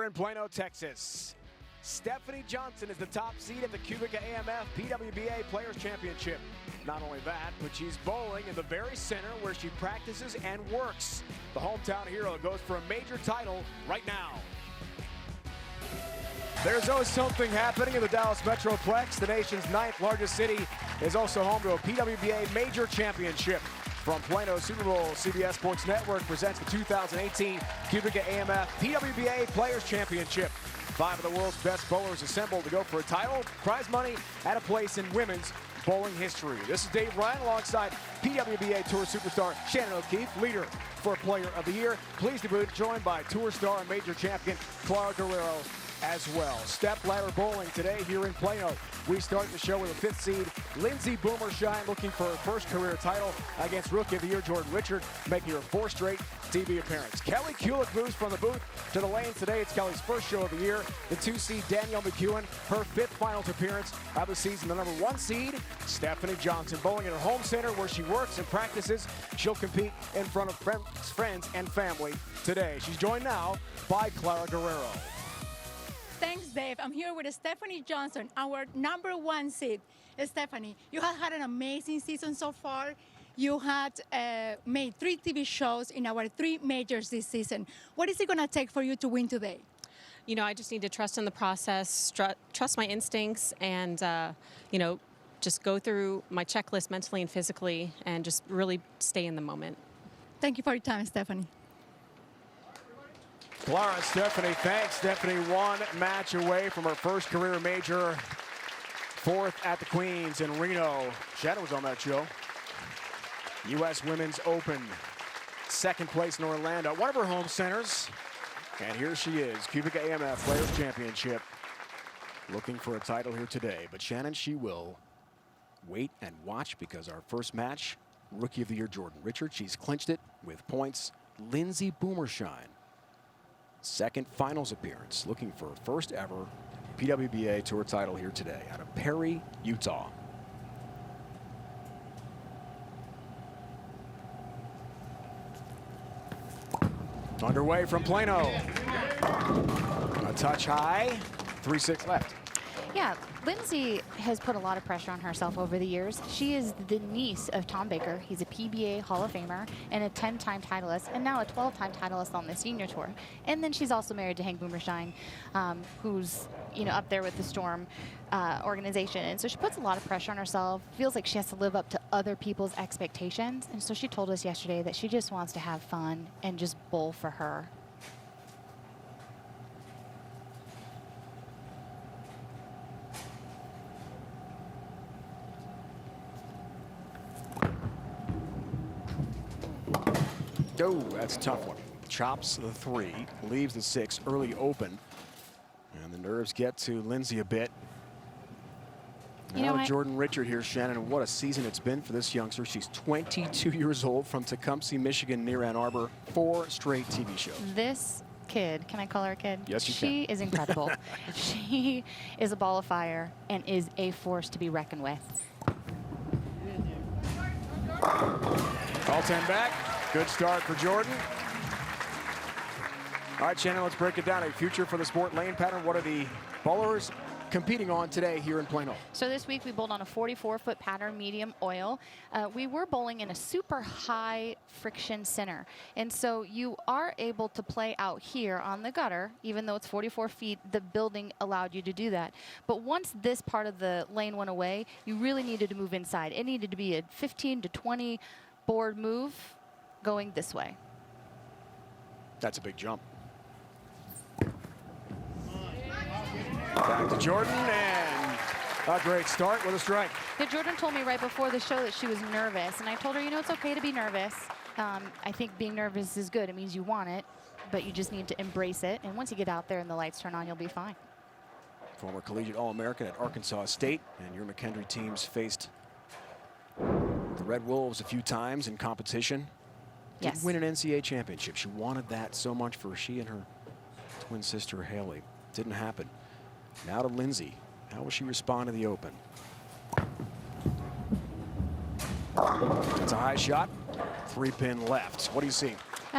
in Plano, Texas. Stephanie Johnson is the top seed at the Cubica AMF PWBA Players Championship. Not only that, but she's bowling in the very center where she practices and works. The hometown hero goes for a major title right now. There's always something happening in the Dallas Metroplex. The nation's 9th largest city is also home to a PWBA major championship. From Plano, Super Bowl, CBS Sports Network presents the 2018 Cubica AMF PWBA Players Championship. 5 of the world's best bowlers assembled to go for a title. Prize money at a place in women's bowling history. This is Dave Ryan alongside PWBA Tour superstar Shannon O'Keefe, leader for Player of the Year. Pleased to be joined by Tour star and major champion Clara Guerrero as well. Step ladder bowling today here in Plano. We start the show with a 5th seed, Lindsey Boomershine, looking for her first career title against Rookie of the Year Jordan Richard, making her 4th straight TV appearance. Kelly Kulick moves from the booth to the lanes today. It's Kelly's first show of the year. The 2 seed, Danielle McEwen, her 5th finals appearance of the season. The number 1 seed, Stephanie Johnson, bowling at her home center where she works and practices. She'll compete in front of friends and family today. She's joined now by Clara Guerrero. Thanks, Dave. I'm here with Stephanie Johnson, our number 1 seed. Stephanie, you have had an amazing season so far. You had made 3 TV shows in our 3 majors this season. What is it going to take for you to win today? You know, I just need to trust in the process, trust my instincts, and, you know, just go through my checklist mentally and physically and just really stay in the moment. Thank you for your time, Stephanie. Clara, Stephanie, thanks. Stephanie 1 match away from her first career major, 4th at the Queens in Reno. Shannon was on that show. U.S. Women's Open, 2nd place in Orlando, one of her home centers. And here she is, Cubica AMF Players Championship, looking for a title here today. But Shannon, she will wait and watch because our first match, Rookie of the Year Jordan Richard, she's clinched it with points. Lindsey Boomershine, 2nd finals appearance, looking for her first ever PWBA Tour title here today out of Perry, Utah. Underway from Plano. A touch high, 3-6 left. Yeah, Lindsey has put a lot of pressure on herself over the years. She is the niece of Tom Baker. He's a PBA Hall of Famer and a 10-time titleist, and now a 12-time titleist on the senior tour. And then she's also married to Hank Boomershine, who's, you know, up there with the Storm organization. And so she puts a lot of pressure on herself, feels like she has to live up to other people's expectations. And so she told us yesterday that she just wants to have fun and just bowl for her. Oh, that's a tough one. Chops the 3, leaves the 6, early open. And the nerves get to Lindsey a bit. Now Jordan Richard here, Shannon. What a season it's been for this youngster. She's 22 years old, from Tecumseh, Michigan, near Ann Arbor. 4 straight TV shows. This kid, can I call her a kid? Yes, you can. She is incredible. She is a ball of fire and is a force to be reckoned with. All 10 back. Good start for Jordan. All right, Shannon, let's break it down. A future for the sport lane pattern. What are the bowlers competing on today here in Plano? So this week we bowled on a 44-foot pattern, medium oil. We were bowling in a super high friction center. And so you are able to play out here on the gutter, even though it's 44 feet, the building allowed you to do that. But once this part of the lane went away, you really needed to move inside. It needed to be a 15 to 20 board move going this way. That's a big jump. Back to Jordan, and a great start with a strike. Yeah, Jordan told me right before the show that she was nervous, and I told her, you know, it's okay to be nervous. I think being nervous is good. It means you want it, but you just need to embrace it. And once you get out there and the lights turn on, you'll be fine. Former collegiate All-American at Arkansas State, and your McKendree teams faced the Red Wolves a few times in competition. Did Yes. win an NCAA championship. She wanted that so much for she and her twin sister Haley. Didn't happen. Now to Lindsey. How will she respond to the Open? It's a high shot. 3-pin left. What do you see?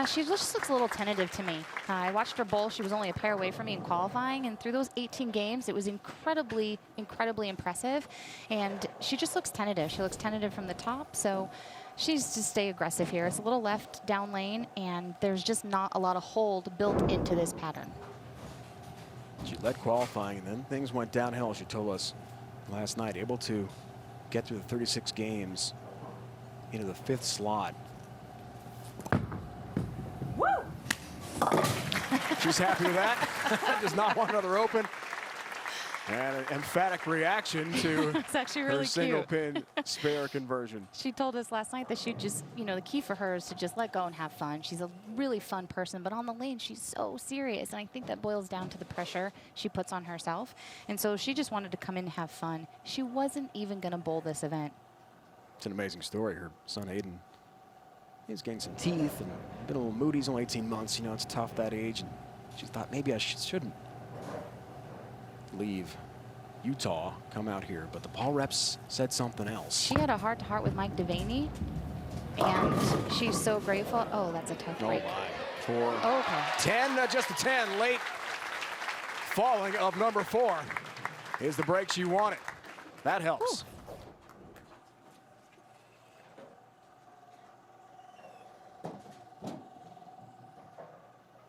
She just looks a little tentative to me. I watched her bowl. She was only a pair away from me in qualifying, and through those 18 games, it was incredibly, incredibly impressive. And she just looks tentative. She looks tentative from the top, so she needs to stay aggressive here. It's a little left down lane, and there's just not a lot of hold built into this pattern. She led qualifying, and then things went downhill, she told us last night. Able to get through the 36 games into the 5th slot. She's happy with that. Does not want another open. And an emphatic reaction to It's actually really her single cute. pin spare conversion. She told us last night that she just, you know, the key for her is to just let go and have fun. She's a really fun person, but on the lane, she's so serious. And I think that boils down to the pressure she puts on herself. And so she just wanted to come in and have fun. She wasn't even going to bowl this event. It's an amazing story. Her son Aiden, he's getting some teeth and been a little moody. He's only 18 months. You know, it's tough that age. And she thought maybe I shouldn't leave Utah, come out here. But the ball reps said something else. She had a heart-to-heart with Mike Devaney, and she's so grateful. Oh, that's a tough break. For Okay. 10, just a 10. Late falling of number 4 is the break she wanted. That helps.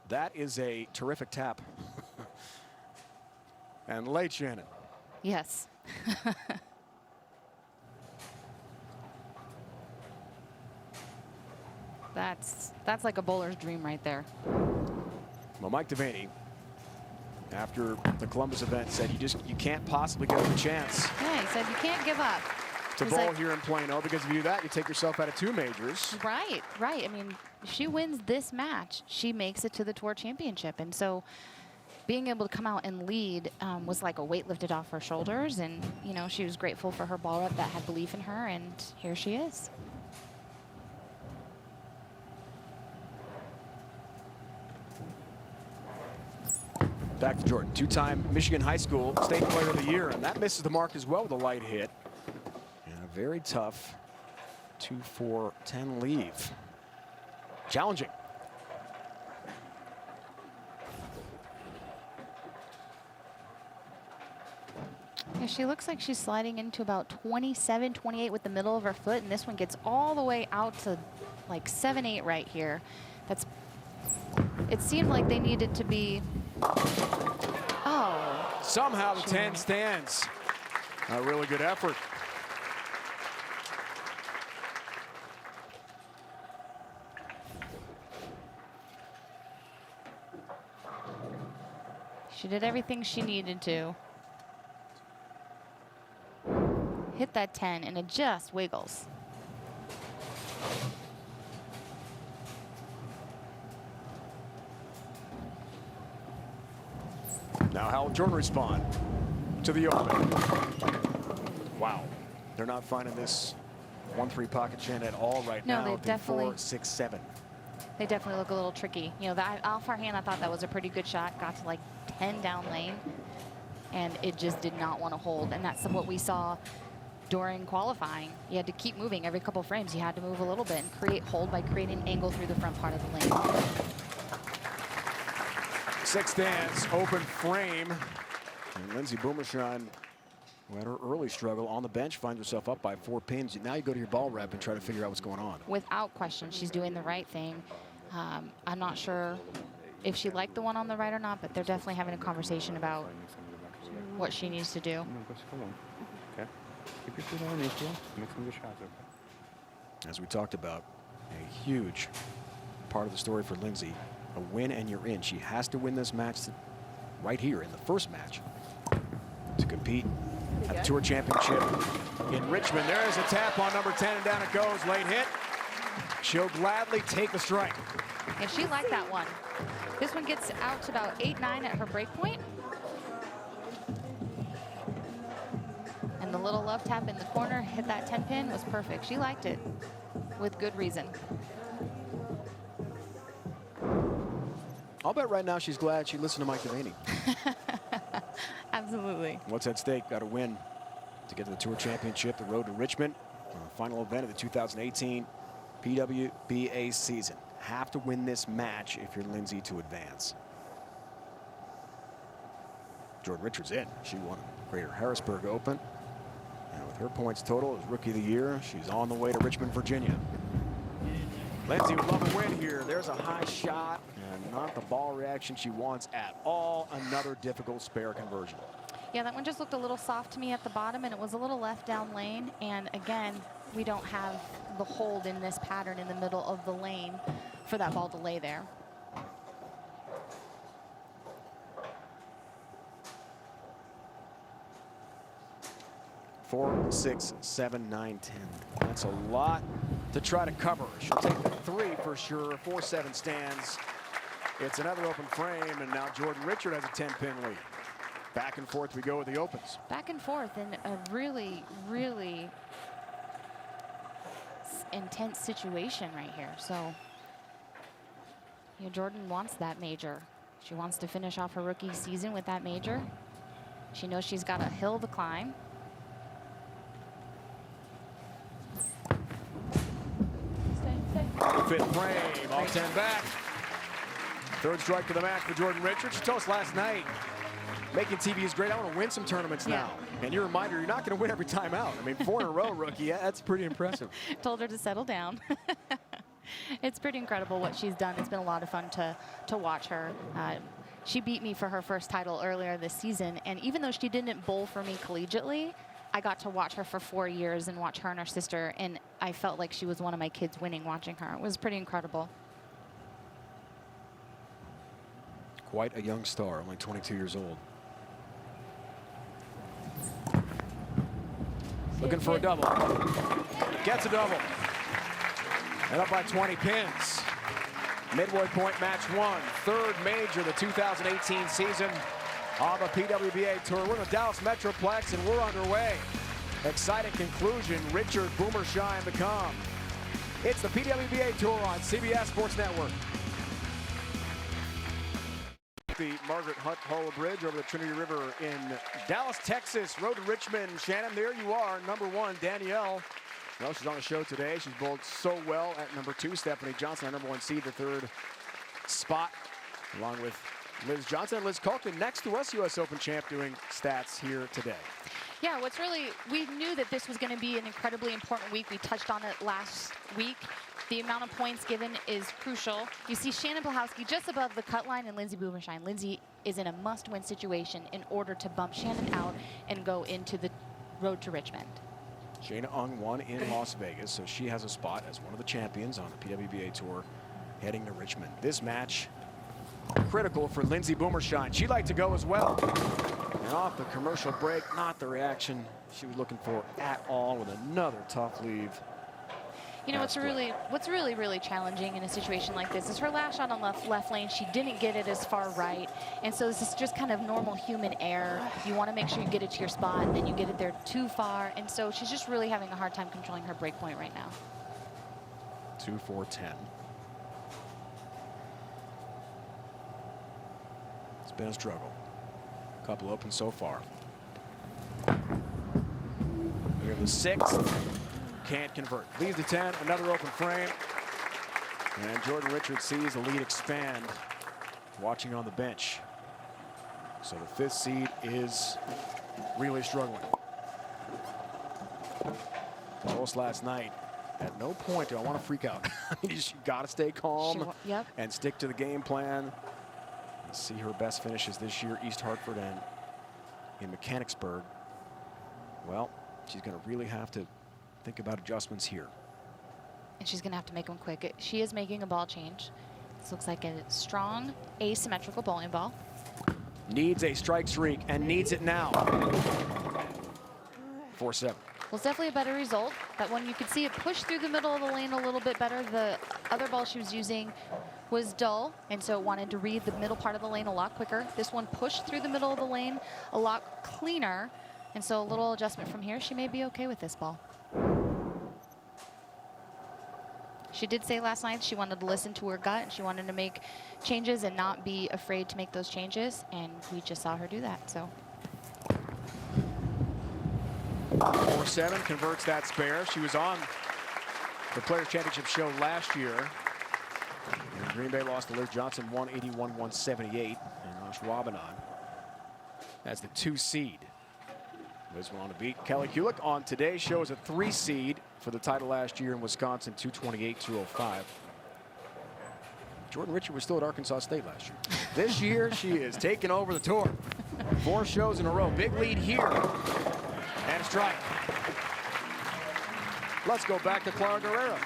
That is a terrific tap. And late, Shannon. Yes. That's like a bowler's dream right there. Well, Mike Devaney, after the Columbus event, said you can't possibly give him a chance Yeah, he said you can't give up. to He's bowl like, here in Plano, because if you do that, you take yourself out of 2 majors. Right, right. I mean, if she wins this match, she makes it to the Tour Championship. And so being able to come out and lead was like a weight lifted off her shoulders. And, you know, she was grateful for her ball rep that had belief in her. And here she is. Back to Jordan, 2-time Michigan High School State Player of the Year, and that misses the mark as well with a light hit. And a very tough 2-4-10 leave. Challenging. Yeah, she looks like she's sliding into about 27, 28 with the middle of her foot, and this one gets all the way out to like 7, 8 right here. It seemed like they needed to be, oh. Somehow the 10 stands. A really good effort. She did everything she needed to. Hit that 10, and it just wiggles. Now how will Jordan respond to the open? Wow. They're not finding this 1-3 pocket Shannon at all right No, now. they I think definitely- 4, 6, 7. They definitely look a little tricky. You know, that off her hand, I thought that was a pretty good shot. Got to like 10 down lane, and it just did not want to hold. And that's what we saw during qualifying. You had to keep moving every couple frames. You had to move a little bit and create hold by creating an angle through the front part of the lane. 6 stands, open frame. And Lindsay Boomershine, who had her early struggle on the bench, finds herself up by 4 pins. Now you go to your ball rep and try to figure out what's going on. Without question, she's doing the right thing. I'm not sure if she liked the one on the right or not, but they're definitely having a conversation about what she needs to do. Okay. Keep your feet underneath you. Make some good shots, okay? As we talked about, a huge part of the story for Lindsay. A win and you're in. She has to win this match right here in the first match to compete at the Tour Championship in Richmond. There is a tap on number 10, and down it goes. Late hit. She'll gladly take the strike. And she liked that one. This one gets out to about 8, 9 at her break point. And the little love tap in the corner, hit that 10 pin, was perfect. She liked it with good reason. I'll bet right now she's glad she listened to Mike Devaney. Absolutely. What's at stake? Got to win to get to the Tour Championship, the road to Richmond, final event of the 2018 PWBA season. have to win this match if you're Lindsay to advance. Jordan Richards in. She won Greater Harrisburg Open. And with her points total as Rookie of the Year, she's on the way to Richmond, Virginia. Lindsay would love a win here. There's a high shot and not the ball reaction she wants at all. Another difficult spare conversion. Yeah, that one just looked a little soft to me at the bottom, and it was a little left down lane. And again, we don't have the hold in this pattern in the middle of the lane for that ball to lay there. 4, 6, 7, 9, 10. That's a lot to try to cover. She'll take the 3 for sure. 4-7 stands. It's another open frame, and now Jordan Richard has a 10-pin lead. Back and forth we go with the opens. Back and forth in a really, really intense situation right here. So, you know, Jordan wants that major. She wants to finish off her rookie season with that major. She knows she's got a hill to climb. Fifth frame, all 10 back. Third strike to the match for Jordan Richards. She told us last night, making TV is great. I want to win some tournaments now. And your reminder, you're not going to win every time out. I mean, 4 in a row, rookie. That's pretty impressive. Told her to settle down. It's pretty incredible what she's done. It's been a lot of fun to watch her. She beat me for her first title earlier this season. And even though she didn't bowl for me collegiately, I got to watch her for 4 years and watch her and her sister. And I felt like she was one of my kids winning watching her. It was pretty incredible. Quite a young star, only 22 years old. Looking for a double. Gets a double. And up by 20 pins. Midway point match 1. Third major of the 2018 season on the PWBA Tour. We're in the Dallas Metroplex and we're underway. Exciting conclusion. Richard Boomershine to come. It's the PWBA Tour on CBS Sports Network. The Margaret Hunt Hall Bridge over the Trinity River in Dallas, Texas. Road to Richmond. Shannon, there you are. Number 1, Danielle. Well, she's on the show today. She's bowled so well at number 2. Stephanie Johnson, our number 1 seed, the 3rd spot, along with Liz Johnson and Liz Culkin next to us, U.S. Open champ, doing stats here today. Yeah, we knew that this was going to be an incredibly important week. We touched on it last week. The amount of points given is crucial. You see Shannon Blahowski just above the cut line and Lindsay Boomershine. Lindsay is in a must-win situation in order to bump Shannon out and go into the road to Richmond. Shayna Ung won in Las Vegas, so she has a spot as one of the champions on the PWBA Tour heading to Richmond. This match critical for Lindsay Boomershine. She'd like to go as well. And off the commercial break, not the reaction she was looking for at all, with another tough leave. You know, what's really challenging in a situation like this is her last shot on left lane. She didn't get it as far right. And so this is just kind of normal human error. You want to make sure you get it to your spot, and then you get it there too far. And so she's just really having a hard time controlling her break point right now. 2, 4, 10. It's been a struggle. Couple open so far. We have the 6th. Can't convert. Leads to 10. Another open frame. And Jordan Richards sees the lead expand. Watching on the bench. So the 5th seed is really struggling. Told us last night, at no point do I want to freak out. You just got to stay calm and stick to the game plan. See her best finishes this year, East Hartford and in Mechanicsburg. Well, she's going to really have to think about adjustments here. And she's going to have to make them quick. She is making a ball change. This looks like a strong, asymmetrical bowling ball. Needs a strike streak and needs it now. 4-7. Well, it's definitely a better result. That one, you could see it push through the middle of the lane a little bit better. The other ball she was using was dull, and so it wanted to read the middle part of the lane a lot quicker. This one pushed through the middle of the lane a lot cleaner, and so a little adjustment from here. She may be okay with this ball. She did say last night she wanted to listen to her gut, and she wanted to make changes and not be afraid to make those changes, and we just saw her do that. So 4-7 converts that spare. She was on the Players Championship show last year. Green Bay lost to Liz Johnson 181-178. And Schwabenon as the 2 seed. Liz went on to beat Kelly Kulick on today's show as a 3 seed for the title last year in Wisconsin, 228-205. Jordan Richard was still at Arkansas State last year. This year, she is taking over the tour. 4 shows in a row. Big lead here. And a strike. Let's go back to Clara Guerrero.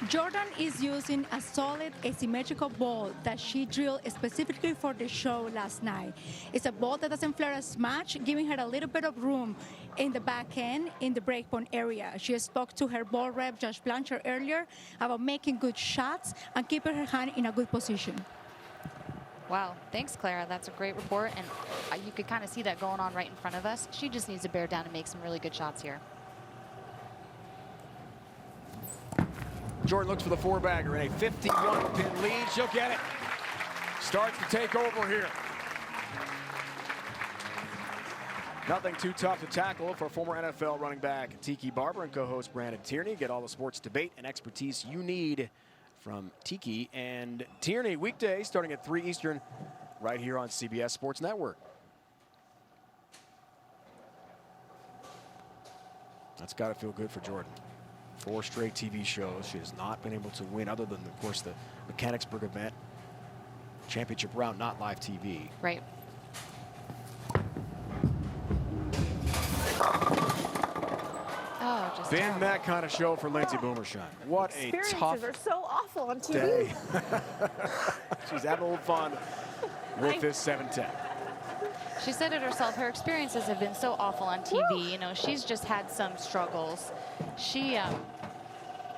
Jordan is using a solid asymmetrical ball that she drilled specifically for the show last night. It's a ball that doesn't flare as much, giving her a little bit of room in the back end, in the breakpoint area. She spoke to her ball rep, Josh Blanchard, earlier about making good shots and keeping her hand in a good position. Wow, thanks, Clara. That's a great report, and you could kind of see that going on right in front of us. She just needs to bear down and make some really good shots here. Jordan looks for the 4-bagger in a 51-pin lead. She'll get it. Starts to take over here. Nothing too tough to tackle for former NFL running back Tiki Barber and co-host Brandon Tierney. Get all the sports debate and expertise you need from Tiki and Tierney weekdays starting at 3 Eastern right here on CBS Sports Network. That's got to feel good for Jordan. 4 straight TV shows. She has not been able to win other than, of course, the Mechanicsburg event. Championship round, not live TV. Right. Oh, just Been terrible. that kind of show for Lindsey Boomershine. What a tough Experiences are so awful on TV. day. She's having a little fun with this 7-10. She said it herself, her experiences have been so awful on TV. You know, she's just had some struggles. She,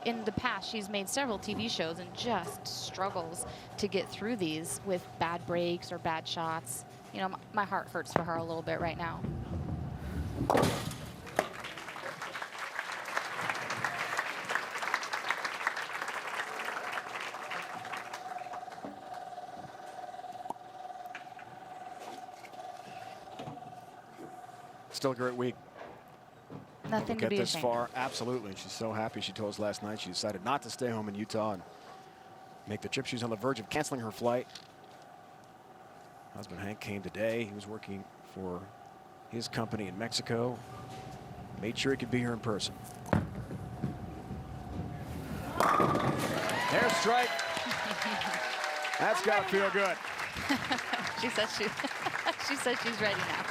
in the past, she's made several TV shows and just struggles to get through these with bad breaks or bad shots. You know, my heart hurts for her a little bit right now. Still a great week. Nothing to Get be this ashamed far, absolutely. She's so happy. She told us last night she decided not to stay home in Utah and make the trip. She was on the verge of canceling her flight. Husband Hank came today. He was working for his company in Mexico. Made sure he could be here in person. There's strike. That's got to feel good. She says she says she's ready now.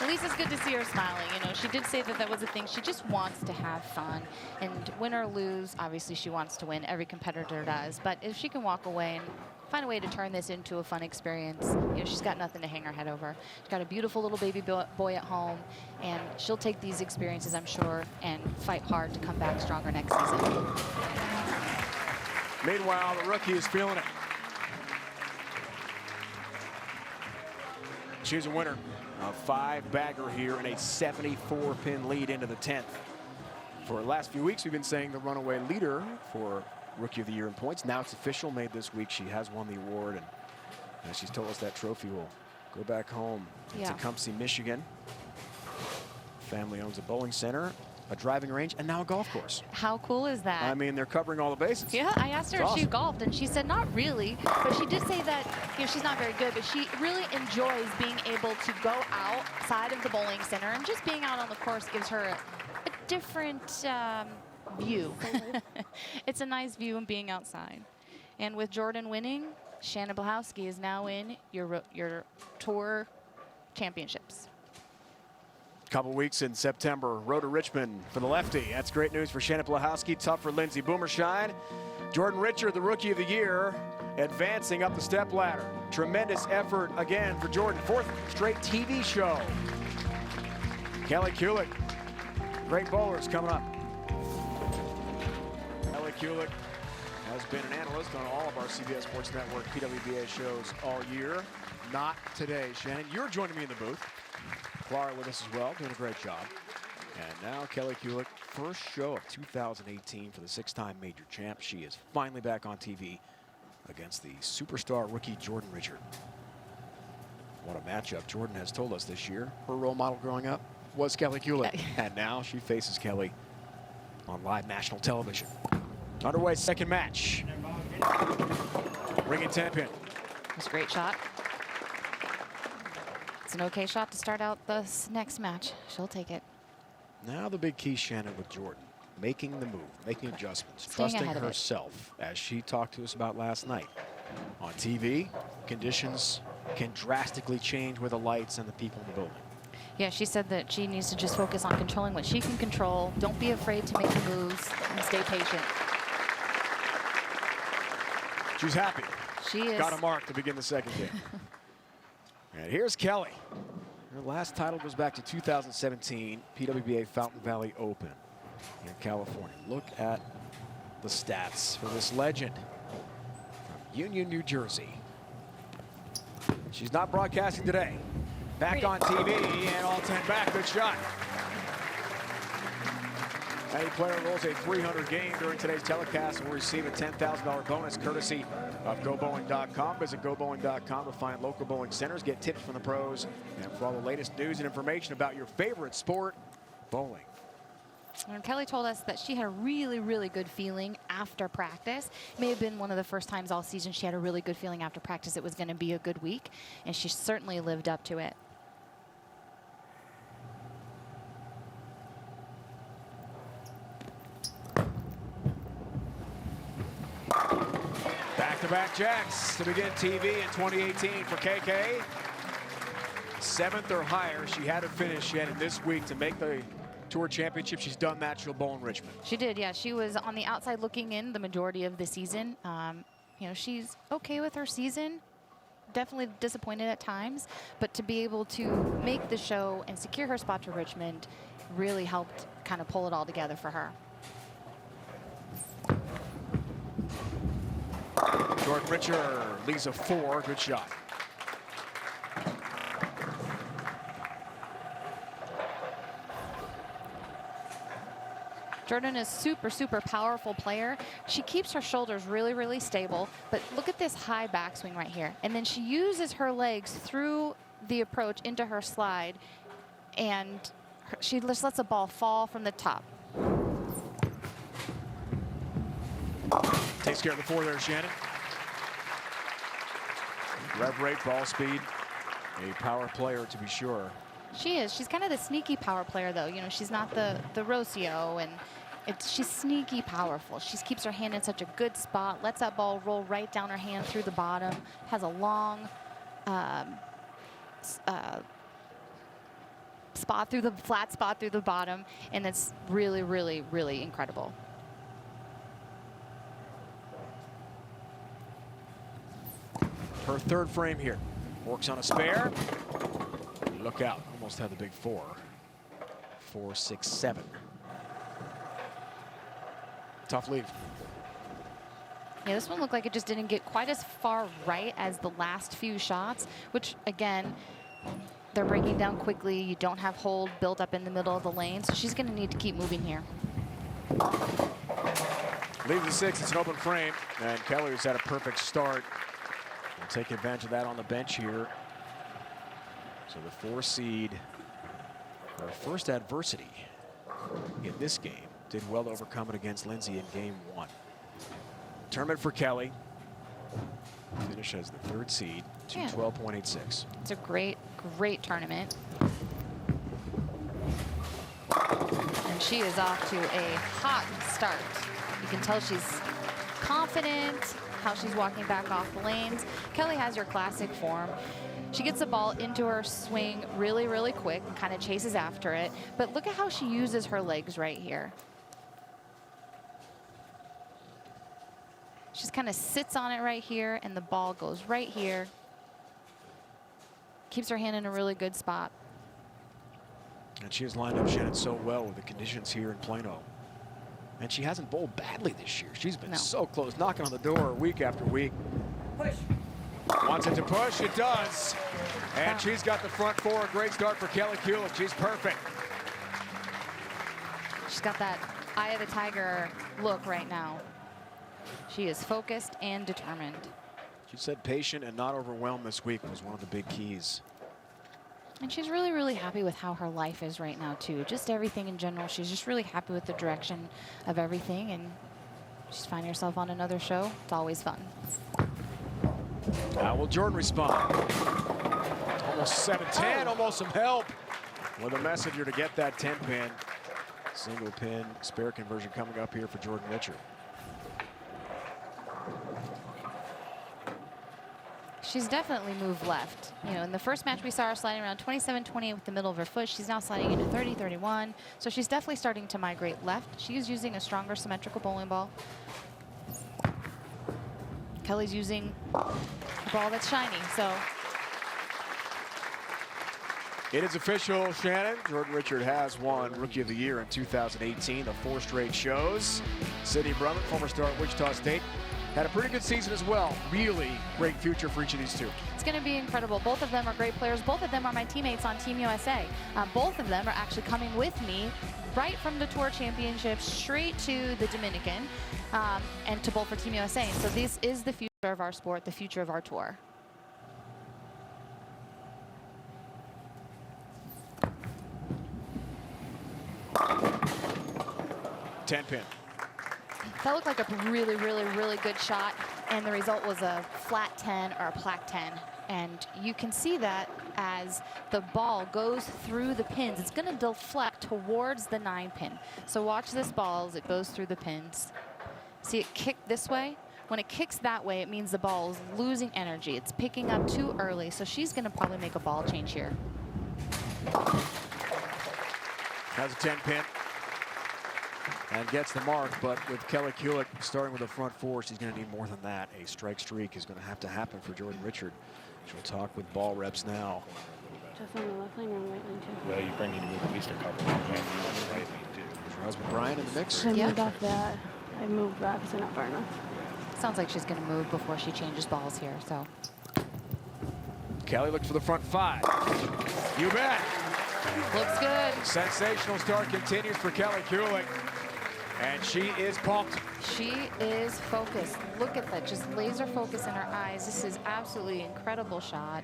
At least it's good to see her smiling. You know, she did say that that was a thing. She just wants to have fun. And win or lose, obviously she wants to win. Every competitor does. But if she can walk away and find a way to turn this into a fun experience, you know, she's got nothing to hang her head over. She's got a beautiful little baby boy at home. And she'll take these experiences, I'm sure, and fight hard to come back stronger next season. Meanwhile, the rookie is feeling it. She's a winner. A 5-bagger here and a 74-pin lead into the 10th. For the last few weeks, we've been saying the runaway leader for Rookie of the Year in points. Now it's official, made this week. She has won the award, and she's told us that trophy will go back home to Tecumseh, Michigan. Family owns a bowling center, a driving range, and now a golf course. How cool is that? I mean, they're covering all the bases. Yeah, I asked her It's if she awesome. golfed, and she said not really, but she did say that, you know, she's not very good, but she really enjoys being able to go outside of the bowling center, and just being out on the course gives her a different view. It's a nice view in being outside. And with Jordan winning, Shannon Blahowski is now in your tour championships. Couple weeks in September, road to Richmond for the lefty. That's great news for Shannon Blahowski. Tough for Lindsey Boomershine. Jordan Richard, the Rookie of the Year, advancing up the step ladder. Tremendous effort again for Jordan. 4th straight TV show. Kelly Kulick, great bowlers coming up. Kelly Kulick has been an analyst on all of our CBS Sports Network PWBA shows all year. Not today, Shannon. You're joining me in the booth. Clara with us as well, doing a great job. And now Kelly Kulick, first show of 2018 for the 6-time major champ. She is finally back on TV against the superstar rookie Jordan Richard. What a matchup. Jordan has told us this year her role model growing up was Kelly Kulick. And now she faces Kelly on live national television. Underway, second match. Ring and 10 pin. It's a great shot. It's an okay shot to start out this next match. She'll take it. Now the big key, Shannon, with Jordan. Making the move, making adjustments, Staying trusting ahead of it. herself, as she talked to us about last night. On TV, conditions can drastically change with the lights and the people in the building. Yeah, she said that she needs to just focus on controlling what she can control. Don't be afraid to make the moves and stay patient. She's happy. She is. Got a mark to begin the second game. And here's Kelly. Her last title goes back to 2017 PWBA Fountain Valley Open in California. Look at the stats for this legend from Union, New Jersey. She's not broadcasting today. Back on TV and all 10 back. Good shot. Any player rolls a 300 game during today's telecast will receive a $10,000 bonus courtesy of GoBowling.com. Visit GoBowling.com to find local bowling centers, get tips from the pros, and for all the latest news and information about your favorite sport, bowling. And Kelly told us that she had a really, really good feeling after practice. It may have been one of the first times all season she had a really good feeling after practice it was going to be a good week, and she certainly lived up to it. Back-to-back jacks to begin TV in 2018 for KK. 7th or higher. She had to finish yet in this week to make the Tour Championship. She's done that. She'll bowl in Richmond. She did, yeah. She was on the outside looking in the majority of the season. You know, she's okay with her season. Definitely disappointed at times, but to be able to make the show and secure her spot to Richmond really helped kind of pull it all together for her. Jordan Richer leads a 4. Good shot. Jordan is super, super powerful player. She keeps her shoulders really, really stable, but look at this high backswing right here. And then she uses her legs through the approach into her slide, and she just lets the ball fall from the top. Takes care of the 4 there, Shannon. Rev rate, ball speed, a power player to be sure. She is. She's kind of the sneaky power player, though. You know, she's not the Rocio, and she's sneaky powerful. She keeps her hand in such a good spot, lets that ball roll right down her hand through the bottom, has a long spot through the flat spot through the bottom, and it's really, really, really incredible. Her 3rd frame here. Works on a spare. Look out. Almost had the big 4. 4, 6, 7. Tough leave. Yeah, this one looked like it just didn't get quite as far right as the last few shots, which, again, they're breaking down quickly. You don't have hold built up in the middle of the lane, so she's going to need to keep moving here. Leave the 6. It's an open frame, and Kelly's had a perfect start. We'll take advantage of that on the bench here. So the 4 seed, her first adversity in this game, did well to overcome it against Lindsay in game 1. Tournament for Kelly. Finish as the 3rd seed, 212.86. It's a great, great tournament. And she is off to a hot start. You can tell she's confident, how she's walking back off the lanes. Kelly has her classic form. She gets the ball into her swing really, really quick and kind of chases after it. But look at how she uses her legs right here. She just kind of sits on it right here, and the ball goes right here. Keeps her hand in a really good spot. And she has lined up Shannon so well with the conditions here in Plano. And she hasn't bowled badly this year. She's been so close, knocking on the door week after week. Push. Wants it to push, it does. And she's got the front 4. A great start for Kelly Kulik. She's perfect. She's got that eye of the tiger look right now. She is focused and determined. She said patient and not overwhelmed this week was one of the big keys. And she's really, really happy with how her life is right now, too. Just everything in general. She's just really happy with the direction of everything. And she's finding herself on another show. It's always fun. How will Jordan respond? Almost 7-10, almost some help with a messenger to get that 10-pin. Single pin spare conversion coming up here for Jordan Richard. She's definitely moved left. You know, in the first match we saw her sliding around 27-28 with the middle of her foot. She's now sliding into 30-31. So she's definitely starting to migrate left. She is using a stronger symmetrical bowling ball. Kelly's using a ball that's shiny, so. It is official, Shannon. Jordan Richard has won Rookie of the Year in 2018, the 4 straight shows. Sydney Brumman, former star at Wichita State, had a pretty good season as well. Really great future for each of these two. It's going to be incredible. Both of them are great players. Both of them are my teammates on Team USA. Both of them are actually coming with me right from the Tour Championship straight to the Dominican and to bowl for Team USA. So this is the future of our sport, the future of our tour. Ten-pin. That looked like a really, really, really good shot, and the result was a flat 10 or a plaque 10. And you can see that as the ball goes through the pins, it's going to deflect towards the 9-pin. So watch this ball as it goes through the pins. See it kick this way? When it kicks that way, it means the ball is losing energy. It's picking up too early, so she's going to probably make a ball change here. Has a 10-pin. And gets the mark, but with Kelly Kulick starting with the front 4, she's going to need more than that. A strike streak is going to have to happen for Jordan Richard. She'll talk with ball reps now. Just on the left lane or right lane too? Well, you probably need to move at least a couple of times on the right lane too. Is Rosamund Bryant in the mix? I moved off that. I moved back because they're not far enough. Sounds like she's going to move before she changes balls here. So Kelly looks for the front 5. You bet. looks good. Sensational start continues for Kelly Kulick. And she is pumped. She is focused. Look at that, just laser focus in her eyes. This is absolutely incredible shot.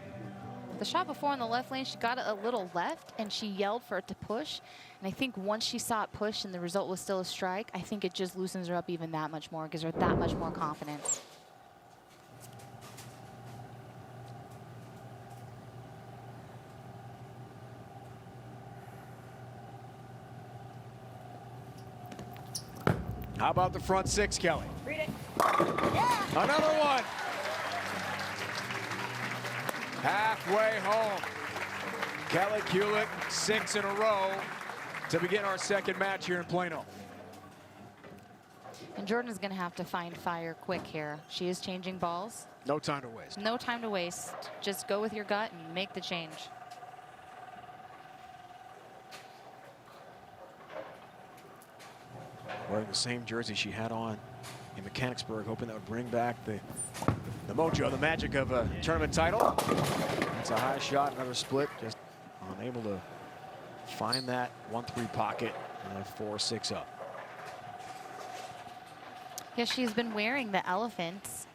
The shot before in the left lane, she got it a little left and she yelled for it to push. And I think once she saw it push and the result was still a strike, I think it just loosens her up even that much more, gives her that much more confidence. How about the front 6, Kelly? Read it. Another one. Halfway home. Kelly Kulick, 6 in a row to begin our second match here in Plano. And Jordan is going to have to find fire quick here. She is changing balls. No time to waste. No time to waste. Just go with your gut and make the change. Wearing the same jersey she had on in Mechanicsburg, hoping that would bring back the mojo, the magic of a tournament title. That's a high shot, another split, just unable to find that 1-3 pocket, and a 4-6 up. Yeah, she's been wearing the elephants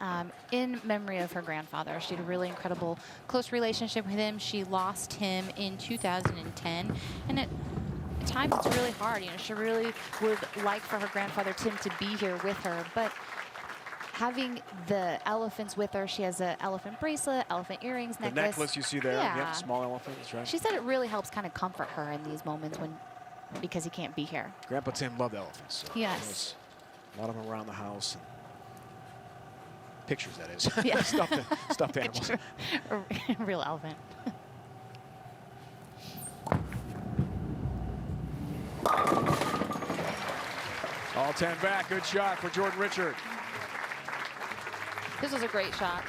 in memory of her grandfather. She had a really incredible close relationship with him. She lost him in 2010, and at times it's really hard. You know, she really would like for her grandfather Tim to be here with her, but having the elephants with her, she has an elephant bracelet, elephant earrings, necklace. The necklace you see there, yeah. Yep, small elephant, that's right. She said it really helps kind of comfort her in these moments because he can't be here. Grandpa Tim loved elephants. So Yes. a lot of them around the house. And pictures, that is. Yeah. stuffed animals. A real elephant. All 10 back, good shot for Jordan Richard. This was a great shot.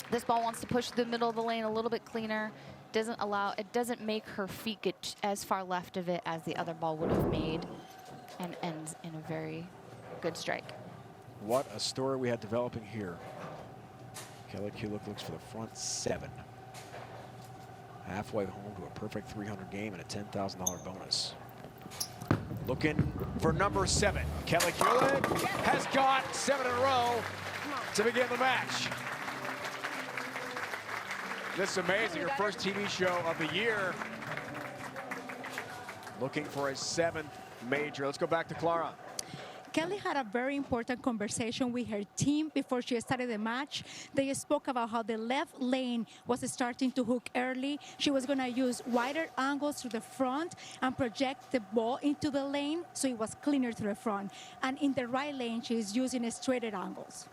This ball wants to push the middle of the lane a little bit cleaner. It doesn't make her feet get as far left of it as the other ball would have made, and ends in a very good strike. What a story we had developing here. Kelly Kulick looks for the front 7. Halfway home to a perfect 300 game and a $10,000 bonus. Looking for number 7. Kelly Kulick has got 7 in a row to begin the match. This is amazing, her first TV show of the year. Looking for a 7th major. Let's go back to Clara. Kelly had a very important conversation with her team before she started the match. They spoke about how the left lane was starting to hook early. She was going to use wider angles to the front and project the ball into the lane so it was cleaner to the front. And in the right lane, she's using straighter angles.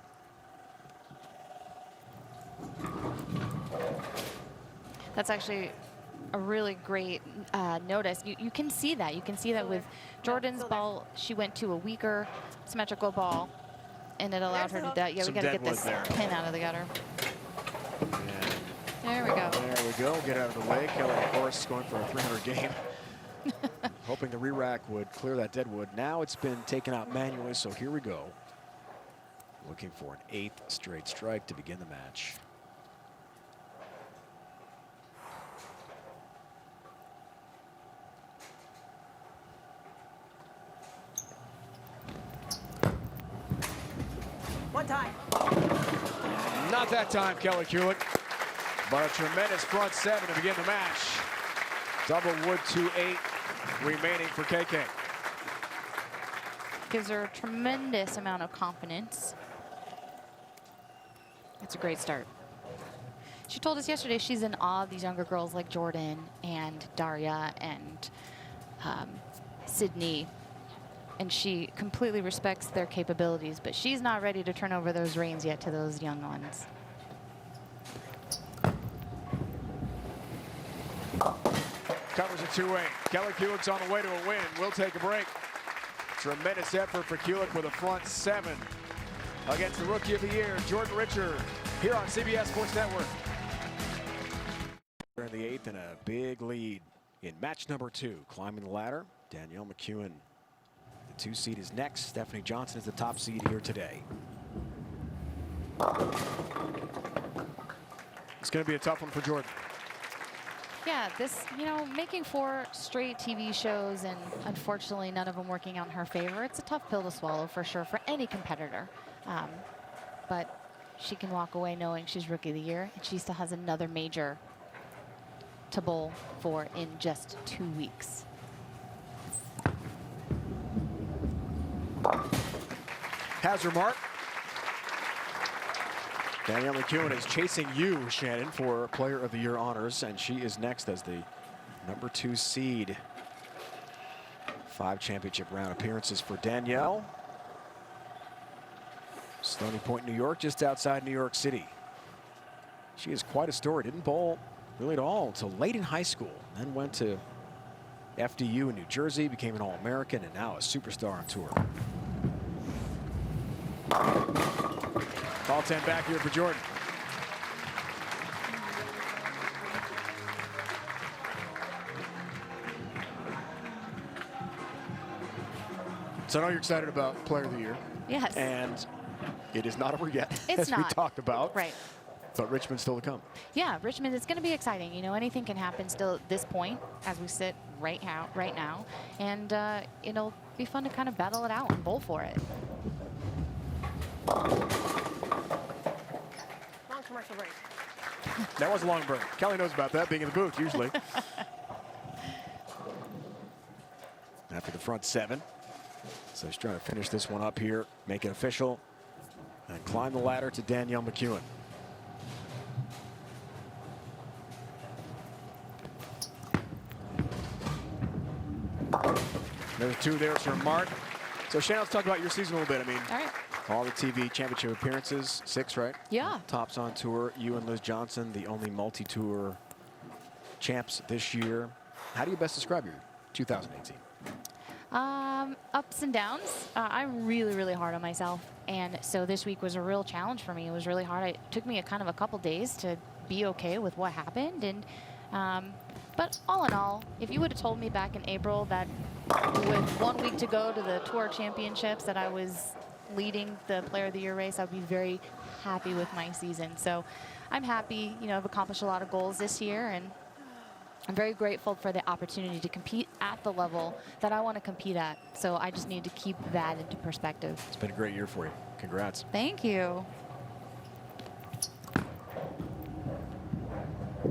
That's actually a really great notice. You can see that. You can see that with Jordan's ball, she went to a weaker symmetrical ball, and it allowed her to do that. Yeah, we got to get this pin out of the gutter. There we go. There we go. Get out of the way. Kelly, of course, going for a 300 game. Hoping the re-rack would clear that dead wood. Now it's been taken out manually, so here we go. Looking for an 8th straight strike to begin the match. One time. Not that time, Kelly Kulick. But a tremendous front 7 to begin the match. Double wood 2-8 remaining for KK. Gives her a tremendous amount of confidence. It's a great start. She told us yesterday she's in awe of these younger girls like Jordan and Daria and Sydney. And she completely respects their capabilities, but she's not ready to turn over those reins yet to those young ones. Covers a 2-8. Kelly Kulick's on the way to a win. We'll take a break. Tremendous effort for Kulick with a front 7 against the Rookie of the Year, Jordan Richard, here on CBS Sports Network. We're in the 8th and a big lead in match number 2. Climbing the ladder, Danielle McEwen. The 2 seed is next. Stephanie Johnson is the top seed here today. It's going to be a tough one for Jordan. Yeah, this, making 4 straight TV shows and unfortunately none of them working out in her favor. It's a tough pill to swallow for sure for any competitor. But she can walk away knowing she's Rookie of the Year, and she still has another major to bowl for in just 2 weeks. Has her mark. Danielle McEwen is chasing you, Shannon, for Player of the Year honors, and she is next as the number 2 seed. 5 championship round appearances for Danielle. Stony Point, New York, just outside New York City. She is quite a story. Didn't bowl really at all until late in high school. Then went to FDU in New Jersey, became an All-American, and now a superstar on tour. Ball 10 back here for Jordan. So I know you're excited about Player of the Year. Yes. And it is not over yet, It's as we not. talked about. Right. But Richmond's still to come. Yeah, Richmond, it's going to be exciting. Anything can happen still at this point as we sit right now. And it'll be fun to kind of battle it out and bowl for it. Long commercial break. That was a long break. Kelly knows about that, being in the booth usually. After the front 7. So she's trying to finish this one up here, make it official, and climb the ladder to Danielle McEwen. There's 2 there for Mark. So Shannon, let's talk about your season a little bit. I mean, All right. all the TV championship appearances, 6, right? Yeah. Tops on tour. You and Liz Johnson, the only multi-tour champs this year. How do you best describe your 2018? Ups and downs. I'm really, really hard on myself. And so this week was a real challenge for me. It was really hard. It took me a couple days to be okay with what happened. And but all in all, if you would have told me back in April that with 1 week to go to the Tour Championships that I was leading the Player of the Year race, I'd be very happy with my season. So I'm happy, I've accomplished a lot of goals this year, and I'm very grateful for the opportunity to compete at the level that I want to compete at. So I just need to keep that into perspective. It's been a great year for you. Congrats. Thank you.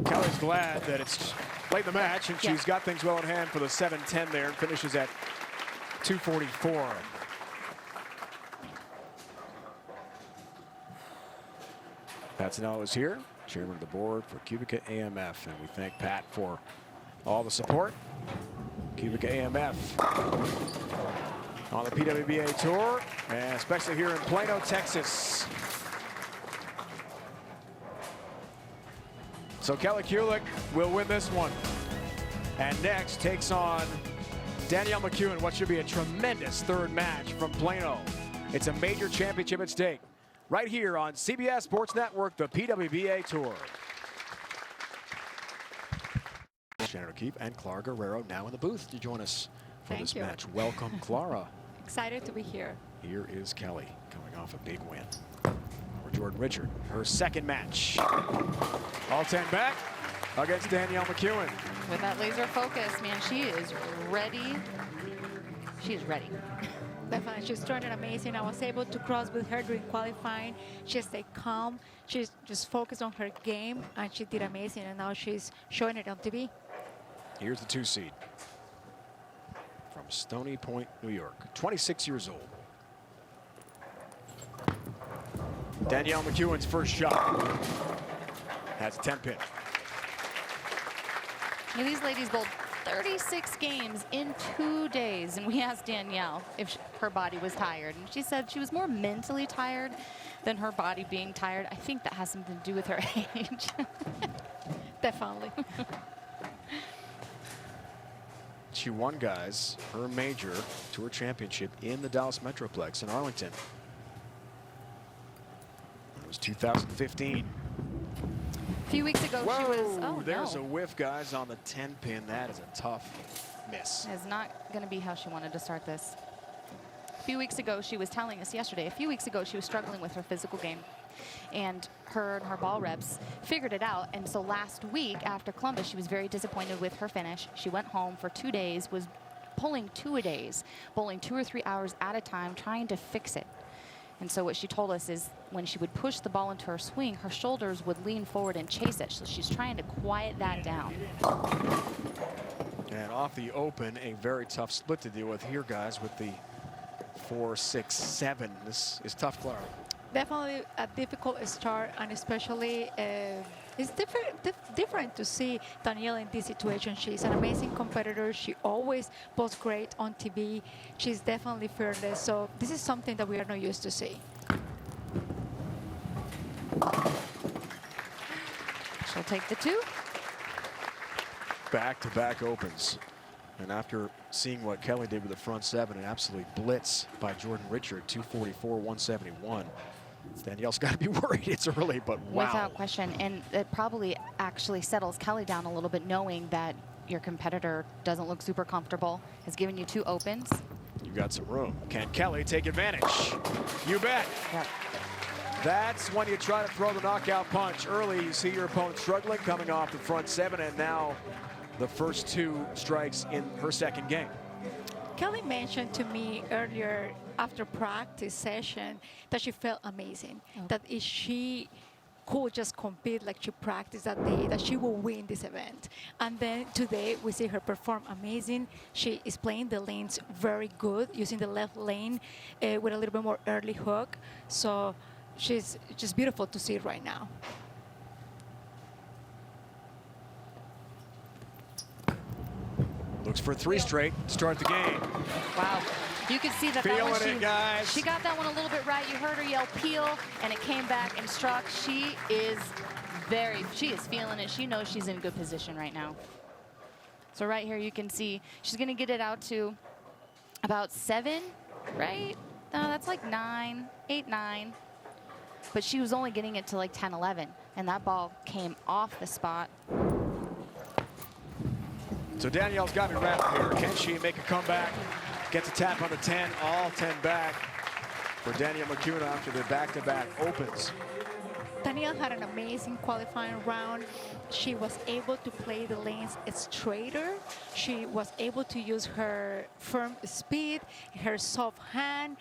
Kelly's glad that it's late in the match, and Yeah. she's got things well in hand for the 7-10 there, and finishes at 244. Patsinello is here, chairman of the board for Cubica AMF, and we thank Pat for all the support. Cubica AMF on the PWBA tour, and especially here in Plano, Texas. So Kelly Kulick will win this one, and next takes on Danielle McEwen, what should be a tremendous third match from Plano. It's a major championship at stake right here on CBS Sports Network, the PWBA Tour. Shannon O'Keefe and Clara Guerrero now in the booth to join us for this match. Welcome, Clara. Excited to be here. Here is Kelly coming off a big win for Jordan Richard. Her second match. All 10 back against Danielle McEwen. With that laser focus, man, she is ready. She is ready. Definitely, she's turning amazing. I was able to cross with her during qualifying. She stayed calm. She's just focused on her game, and she did amazing. And now she's showing it on TV. Here's the 2 seed from Stony Point, New York, 26 years old. Danielle McEwen's first shot. That's a 10-pin. Yeah, these ladies bowled 36 games in 2 days, and we asked Danielle if her body was tired, and she said she was more mentally tired than her body being tired. I think that has something to do with her age. Definitely. She won, guys, her major tour championship in the Dallas Metroplex in Arlington. It was 2015. A few weeks ago, Whoa, she was. Oh, there's no. a whiff, guys, on the 10-pin. That is a tough miss. It's not going to be how she wanted to start this. A few weeks ago, she was telling us yesterday, a few weeks ago, she was struggling with her physical game. And her ball reps figured it out. And so last week after Columbus, she was very disappointed with her finish. She went home for 2 days, was pulling 2-a-days, bowling 2 or 3 hours at a time, trying to fix it. And so what she told us is when she would push the ball into her swing, her shoulders would lean forward and chase it. So she's trying to quiet that down. And off the open, a very tough split to deal with here, guys, with the 4, 6, 7. This is tough, Clara. Definitely a difficult start, and especially it's different to see Danielle in this situation. She's an amazing competitor. She always bowls great on TV. She's definitely fearless. So this is something that we are not used to see. She'll take the 2. Back-to-back opens. And after seeing what Kelly did with the front 7, an absolute blitz by Jordan Richard, 244, 171. Danielle's got to be worried. It's early, but wow. Without question. And it probably actually settles Kelly down a little bit, knowing that your competitor doesn't look super comfortable, has given you 2 opens. You got some room. Can Kelly take advantage? You bet. Yep. That's when you try to throw the knockout punch early. You see your opponent struggling, coming off the front 7, and now the first 2 strikes in her second game. Kelly mentioned to me earlier after practice session that she felt amazing. Okay. That if she could just compete like she practiced that day, that she will win this event. And then today we see her perform amazing. She is playing the lanes very good, using the left lane with a little bit more early hook. So she's just beautiful to see right now. Looks for 3 straight to start the game. Wow. You could see that Feeling one, it, guys. she got that one a little bit right. You heard her yell peel, and it came back and struck. She is feeling it. She knows she's in good position right now. So right here you can see she's going to get it out to about 7, right? No, that's like 9, 8, 9. But she was only getting it to like 10, 11. And that ball came off the spot. So Danielle's got me wrapped here. Can she make a comeback? Gets a tap on the 10, all 10 back for Danielle McEwen after the back-to-back opens. Danielle had an amazing qualifying round. She was able to play the lanes straighter. She was able to use her firm speed, her soft hand,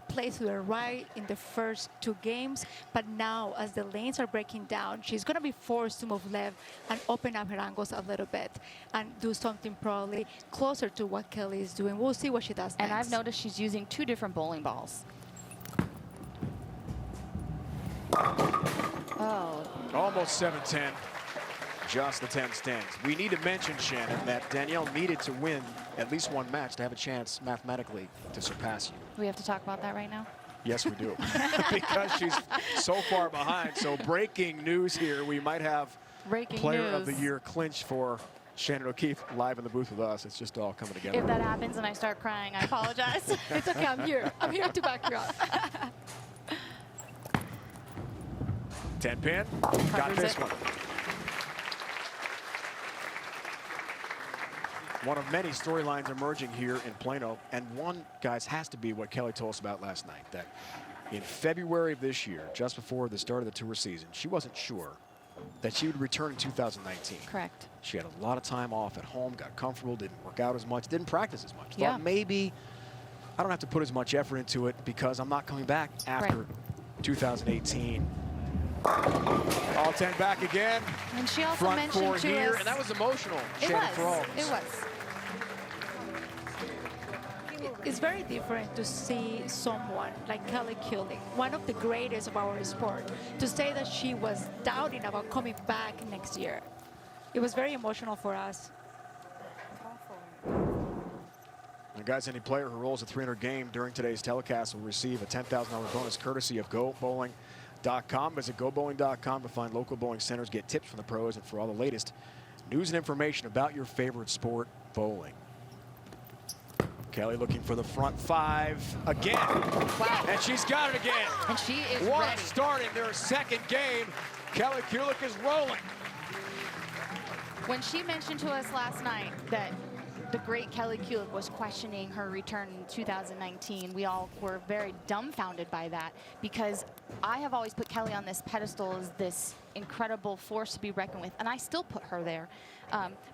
play to the right in the first 2 games. But now, as the lanes are breaking down, she's going to be forced to move left and open up her angles a little bit and do something probably closer to what Kelly is doing. We'll see what she does next. And I've noticed she's using 2 different bowling balls. Oh, Almost 7-10. Just the 10 stands. We need to mention, Shannon, that Danielle needed to win at least one match to have a chance mathematically to surpass you. we have to talk about that right now? Yes, we do. Because she's so far behind. So breaking news here. We might have Breaking Player news. of the Year clinched for Shannon O'Keefe live in the booth with us. It's just all coming together. If that happens and I start crying, I apologize. It's okay, I'm here. I'm here to back you up. 10 pin. Got Covers this it. one. One of many storylines emerging here in Plano. And one, guys, has to be what Kelly told us about last night. That in February of this year, just before the start of the tour season, she wasn't sure that she would return in 2019. Correct. She had a lot of time off at home, got comfortable, didn't work out as much, didn't practice as much. Yeah. Thought maybe I don't have to put as much effort into it because I'm not coming back after 2018. All 10 back again. And she also Front mentioned four to here, us, and that was emotional. it Shannon was. Thrall. It was. It's very different to see someone like Kelly Kulick, one of the greatest of our sport, to say that she was doubting about coming back next year. It was very emotional for us. And guys, any player who rolls a 300 game during today's telecast will receive a $10,000 bonus courtesy of GoBowling.com. Visit GoBowling.com to find local bowling centers, get tips from the pros, and for all the latest news and information about your favorite sport, bowling. Kelly looking for the front five again. Wow. And she's got it again. And she is One ready. starting their second game. Kelly Kulick is rolling. When she mentioned to us last night that the great Kelly Kulick was questioning her return in 2019, we all were very dumbfounded by that, because I have always put Kelly on this pedestal as this incredible force to be reckoned with, and I still put her there.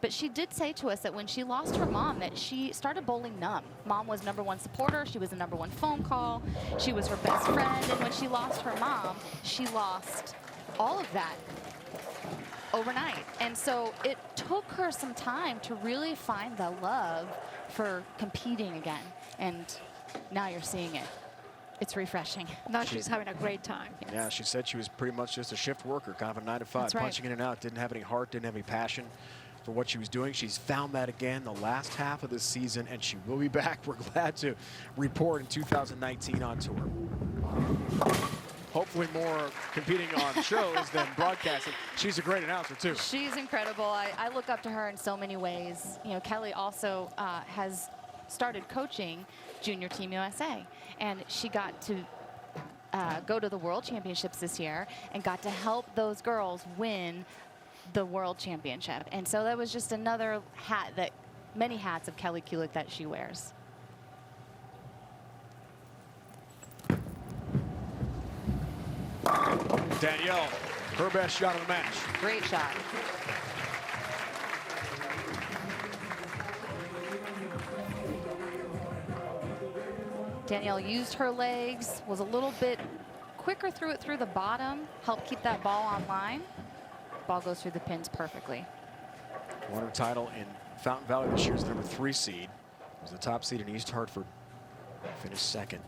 But she did say to us that when she lost her mom, that she started bowling numb. Mom was #1 supporter. She was the #1 phone call. She was her best friend. And when she lost her mom, she lost all of that overnight. And so it took her some time to really find the love for competing again. And now you're seeing it. It's refreshing. Now she's having a great time. Yeah, she said she was pretty much just a shift worker, kind of a 9 to 5, That's right. punching in and out. Didn't have any heart, didn't have any passion for what she was doing. She's found that again the last half of this season, and she will be back. We're glad to report in 2019 on tour. Hopefully more competing on shows than broadcasting. She's a great announcer, too. She's incredible. I look up to her in so many ways. You know, Kelly also has started coaching Junior Team USA, and she got to go to the World Championships this year and got to help those girls win the World Championship. And so that was just another hat, that many hats of Kelly Kulick that she wears. Danielle, her best shot of the match. Great shot. Danielle used her legs, was a little bit quicker through it through the bottom, helped keep that ball on line. Ball goes through the pins perfectly. Won her title in Fountain Valley this year as the #3 seed. Was the top seed in East Hartford. Finished second.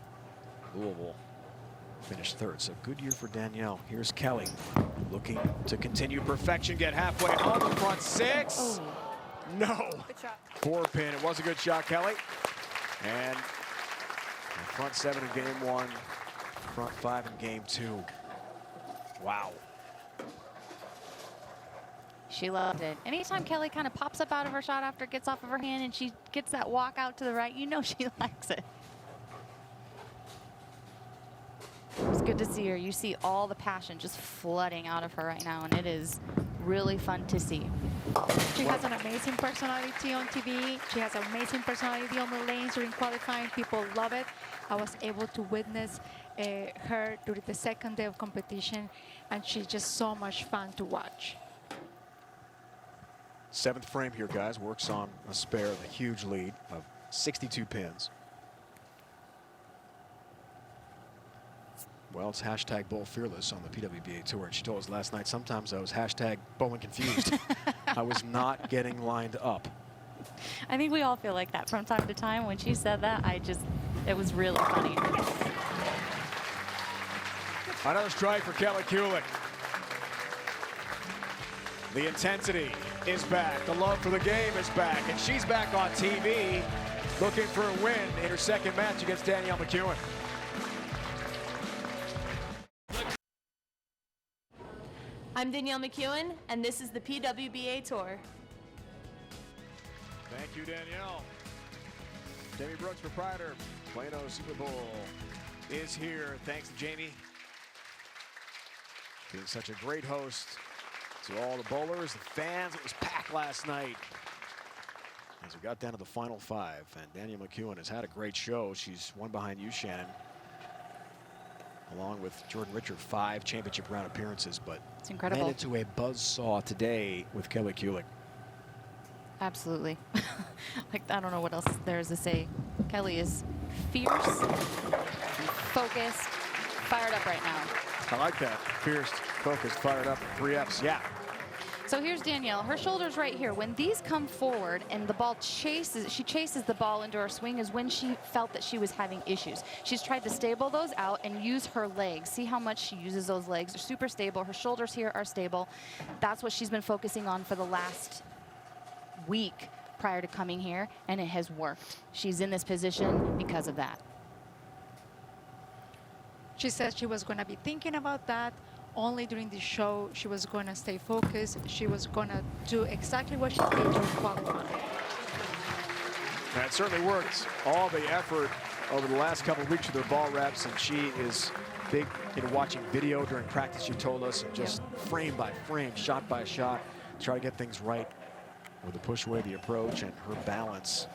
Louisville finished third. So good year for Danielle. Here's Kelly looking to continue perfection, get halfway home. The front six. Oh. No. Good shot. 4 pin. It was a good shot, Kelly. And the front 7 in game 1. Front 5 in game 2. Wow. She loved it. Anytime Kelly kind of pops up out of her shot after it gets off of her hand and she gets that walk out to the right, you know she likes it. It's good to see her. You see all the passion just flooding out of her right now, and it is really fun to see. She has an amazing personality on TV. She has an amazing personality on the lanes during qualifying. People love it. I was able to witness her during the second day of competition, and she's just so much fun to watch. 7th frame here, guys. Works on a spare, the huge lead of 62 pins. Well, it's hashtag Bowl Fearless on the PWBA Tour. And she told us last night, sometimes I was hashtag bowling confused. I was not getting lined up. I think we all feel like that from time to time. When she said that, it was really funny. Another strike for Kelly Kulick. The intensity is back. The love for the game is back. And she's back on TV looking for a win in her second match against Danielle McEwen. I'm Danielle McEwen, and this is the PWBA Tour. Thank you, Danielle. Jamie Brooks, proprietor, Plano Super Bowl, is here. Thanks to Jamie being such a great host to all the bowlers, the fans. It was packed last night as we got down to the final 5. And Danielle McEwen has had a great show. She's one behind you, Shannon, along with Jordan Richard, 5 championship round appearances, but it's incredible. Ran into a buzzsaw today with Kelly Kulick. Absolutely. Like, I don't know what else there is to say. Kelly is fierce, focused, fired up right now. I like that. Fierce, focused, fired up, 3 Fs. Yeah. So here's Danielle. Her shoulders right here. When these come forward and the ball chases, she chases the ball into her swing, is when she felt that she was having issues. She's tried to stable those out and use her legs. See how much she uses those legs. They're super stable. Her shoulders here are stable. That's what she's been focusing on for the last week prior to coming here, and it has worked. She's in this position because of that. She said she was going to be thinking about that. Only during the show, she was going to stay focused. She was going to do exactly what she did to qualify. That certainly worked. All the effort over the last couple of weeks with her ball reps, and she is big into watching video during practice, she told us, and just frame by frame, shot by shot, try to get things right with the push away, the approach, and her balance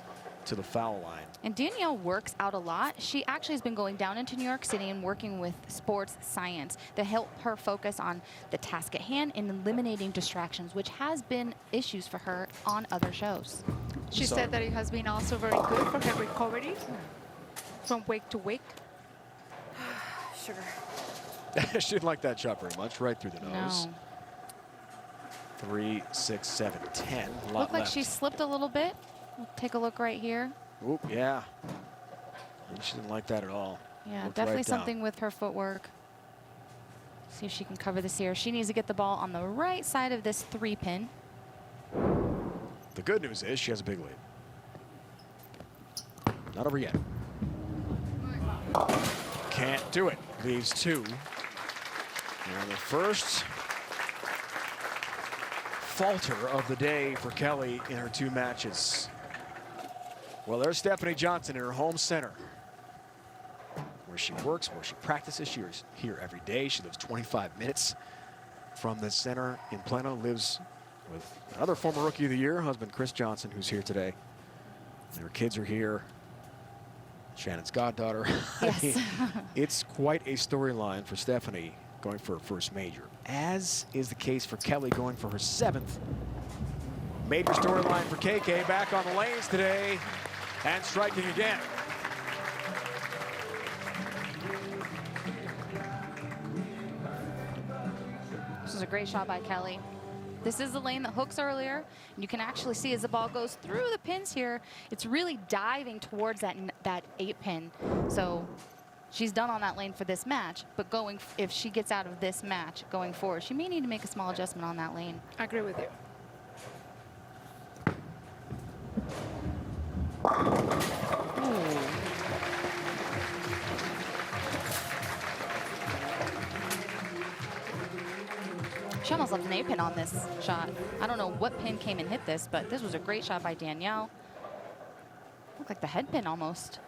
to the foul line. And Danielle works out a lot. She actually has been going down into New York City and working with sports science to help her focus on the task at hand and eliminating distractions, which has been issues for her on other shows. She said that it has been also very good for her recovery from week to week. Sugar. She didn't like that shot very much, right through the nose. No. 3, 6, 7, 10. A lot Looked like left. she slipped a little bit. We'll take a look right here. Oop, yeah. She didn't like that at all. Yeah, Looked definitely right down. something with her footwork. See if she can cover this here. She needs to get the ball on the right side of this 3-pin. The good news is she has a big lead. Not over yet. Can't do it. Leaves 2. And the first falter of the day for Kelly in her 2 matches. Well, there's Stephanie Johnson in her home center, where she works, where she practices. She's here every day. She lives 25 minutes from the center in Plano. Lives with another former Rookie of the Year, husband Chris Johnson, who's here today. Their kids are here. Shannon's goddaughter. Yes. It's quite a storyline for Stephanie going for her first major, as is the case for Kelly going for her 7th. Major storyline for KK, back on the lanes today and striking again. This is a great shot by Kelly. This is the lane that hooks earlier. And you can actually see as the ball goes through the pins here, it's really diving towards that 8-pin. So she's done on that lane for this match, but if she gets out of this match going forward, she may need to make a small adjustment on that lane. I agree with you. She almost left an 8-pin on this shot. I don't know what pin came and hit this, but this was a great shot by Danielle. Looked like the head pin almost.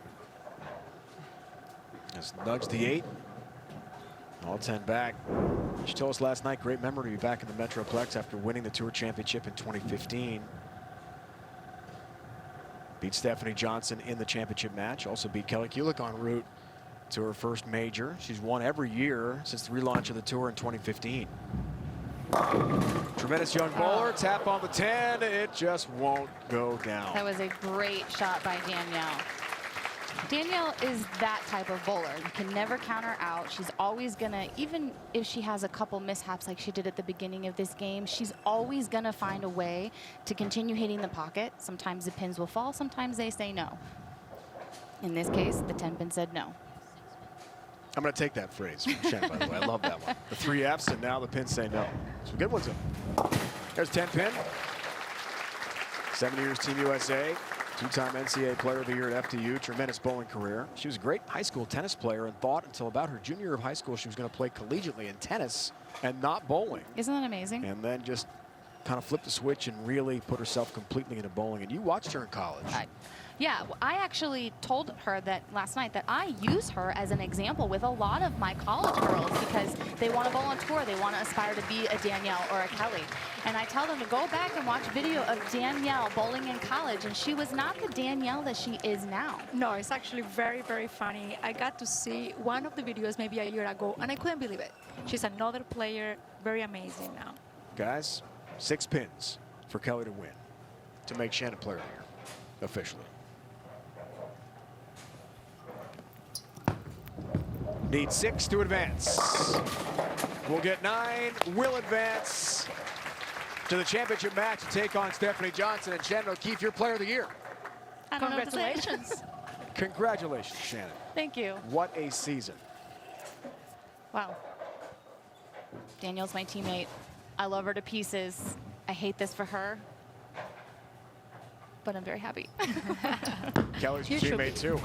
Just nudged the 8. All 10 back. She told us last night, great memory to be back in the Metroplex after winning the Tour Championship in 2015. Beat Stephanie Johnson in the championship match. Also beat Kelly Kulick en route to her first major. She's won every year since the relaunch of the Tour in 2015. Tremendous young bowler, tap on the 10, it just won't go down. That was a great shot by Danielle. Danielle is that type of bowler. You can never count her out. She's always gonna, even if she has a couple mishaps like she did at the beginning of this game, she's always gonna find a way to continue hitting the pocket. Sometimes the pins will fall, sometimes they say no. In this case, the 10-pin said no. I'm going to take that phrase from Shen, by the way. I love that one. The 3 Fs, and now the pins say no. Some good ones. There's 10 pin. 7 years Team USA. 2-time NCAA Player of the Year at FDU. Tremendous bowling career. She was a great high school tennis player and thought until about her junior year of high school she was going to play collegiately in tennis and not bowling. Isn't that amazing? And then just kind of flipped the switch and really put herself completely into bowling. And you watched her in college. Yeah, I actually told her that last night that I use her as an example with a lot of my college girls because they want to bowl on tour. They want to aspire to be a Danielle or a Kelly. And I tell them to go back and watch video of Danielle bowling in college. And she was not the Danielle that she is now. No, it's actually very, very funny. I got to see one of the videos maybe a year ago, and I couldn't believe it. She's another player, very amazing now. Guys, 6 pins for Kelly to win to make Shannon Player of the Year officially. Need 6 to advance. We'll get 9, will advance to the championship match to take on Stephanie Johnson and Shannon O'Keefe, your Player of the Year. Congratulations. Congratulations, Shannon. Thank you. What a season. Wow. Danielle's my teammate. I love her to pieces. I hate this for her, but I'm very happy. Kelly's your teammate too.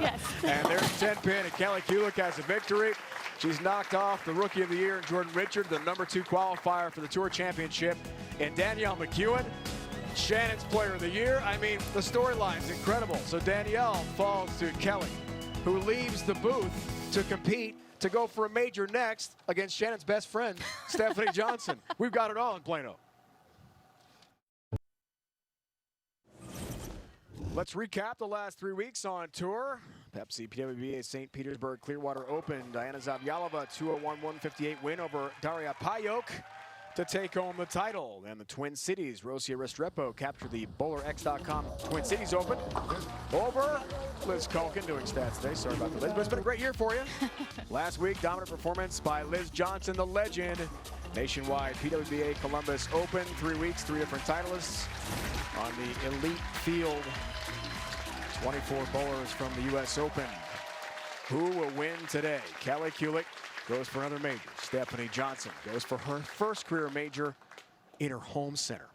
Yes. And there's 10 pin, and Kelly Kulik has a victory. She's knocked off the Rookie of the Year, Jordan Richard, the #2 qualifier for the Tour Championship, and Danielle McEwen, Shannon's Player of the Year. I mean, the storyline's incredible. So Danielle falls to Kelly, who leaves the booth to compete to go for a major next against Shannon's best friend, Stephanie Johnson. We've got it all in Plano. Let's recap the last 3 weeks on tour. Pepsi PWBA St. Petersburg Clearwater Open. Diana Zavjalova, 201-158 win over Daria Payok to take home the title. And the Twin Cities, Rosia Restrepo captured the BowlerX.com Twin Cities Open over Liz Culkin, doing stats today. Sorry about the Liz, but it's been a great year for you. Last week, dominant performance by Liz Johnson, the legend. Nationwide PWBA Columbus Open, 3 weeks, 3 different titleists on the elite field. 24 bowlers from the U.S. Open. Who will win today? Kelly Kulik goes for another major. Stephanie Johnson goes for her first career major in her home center.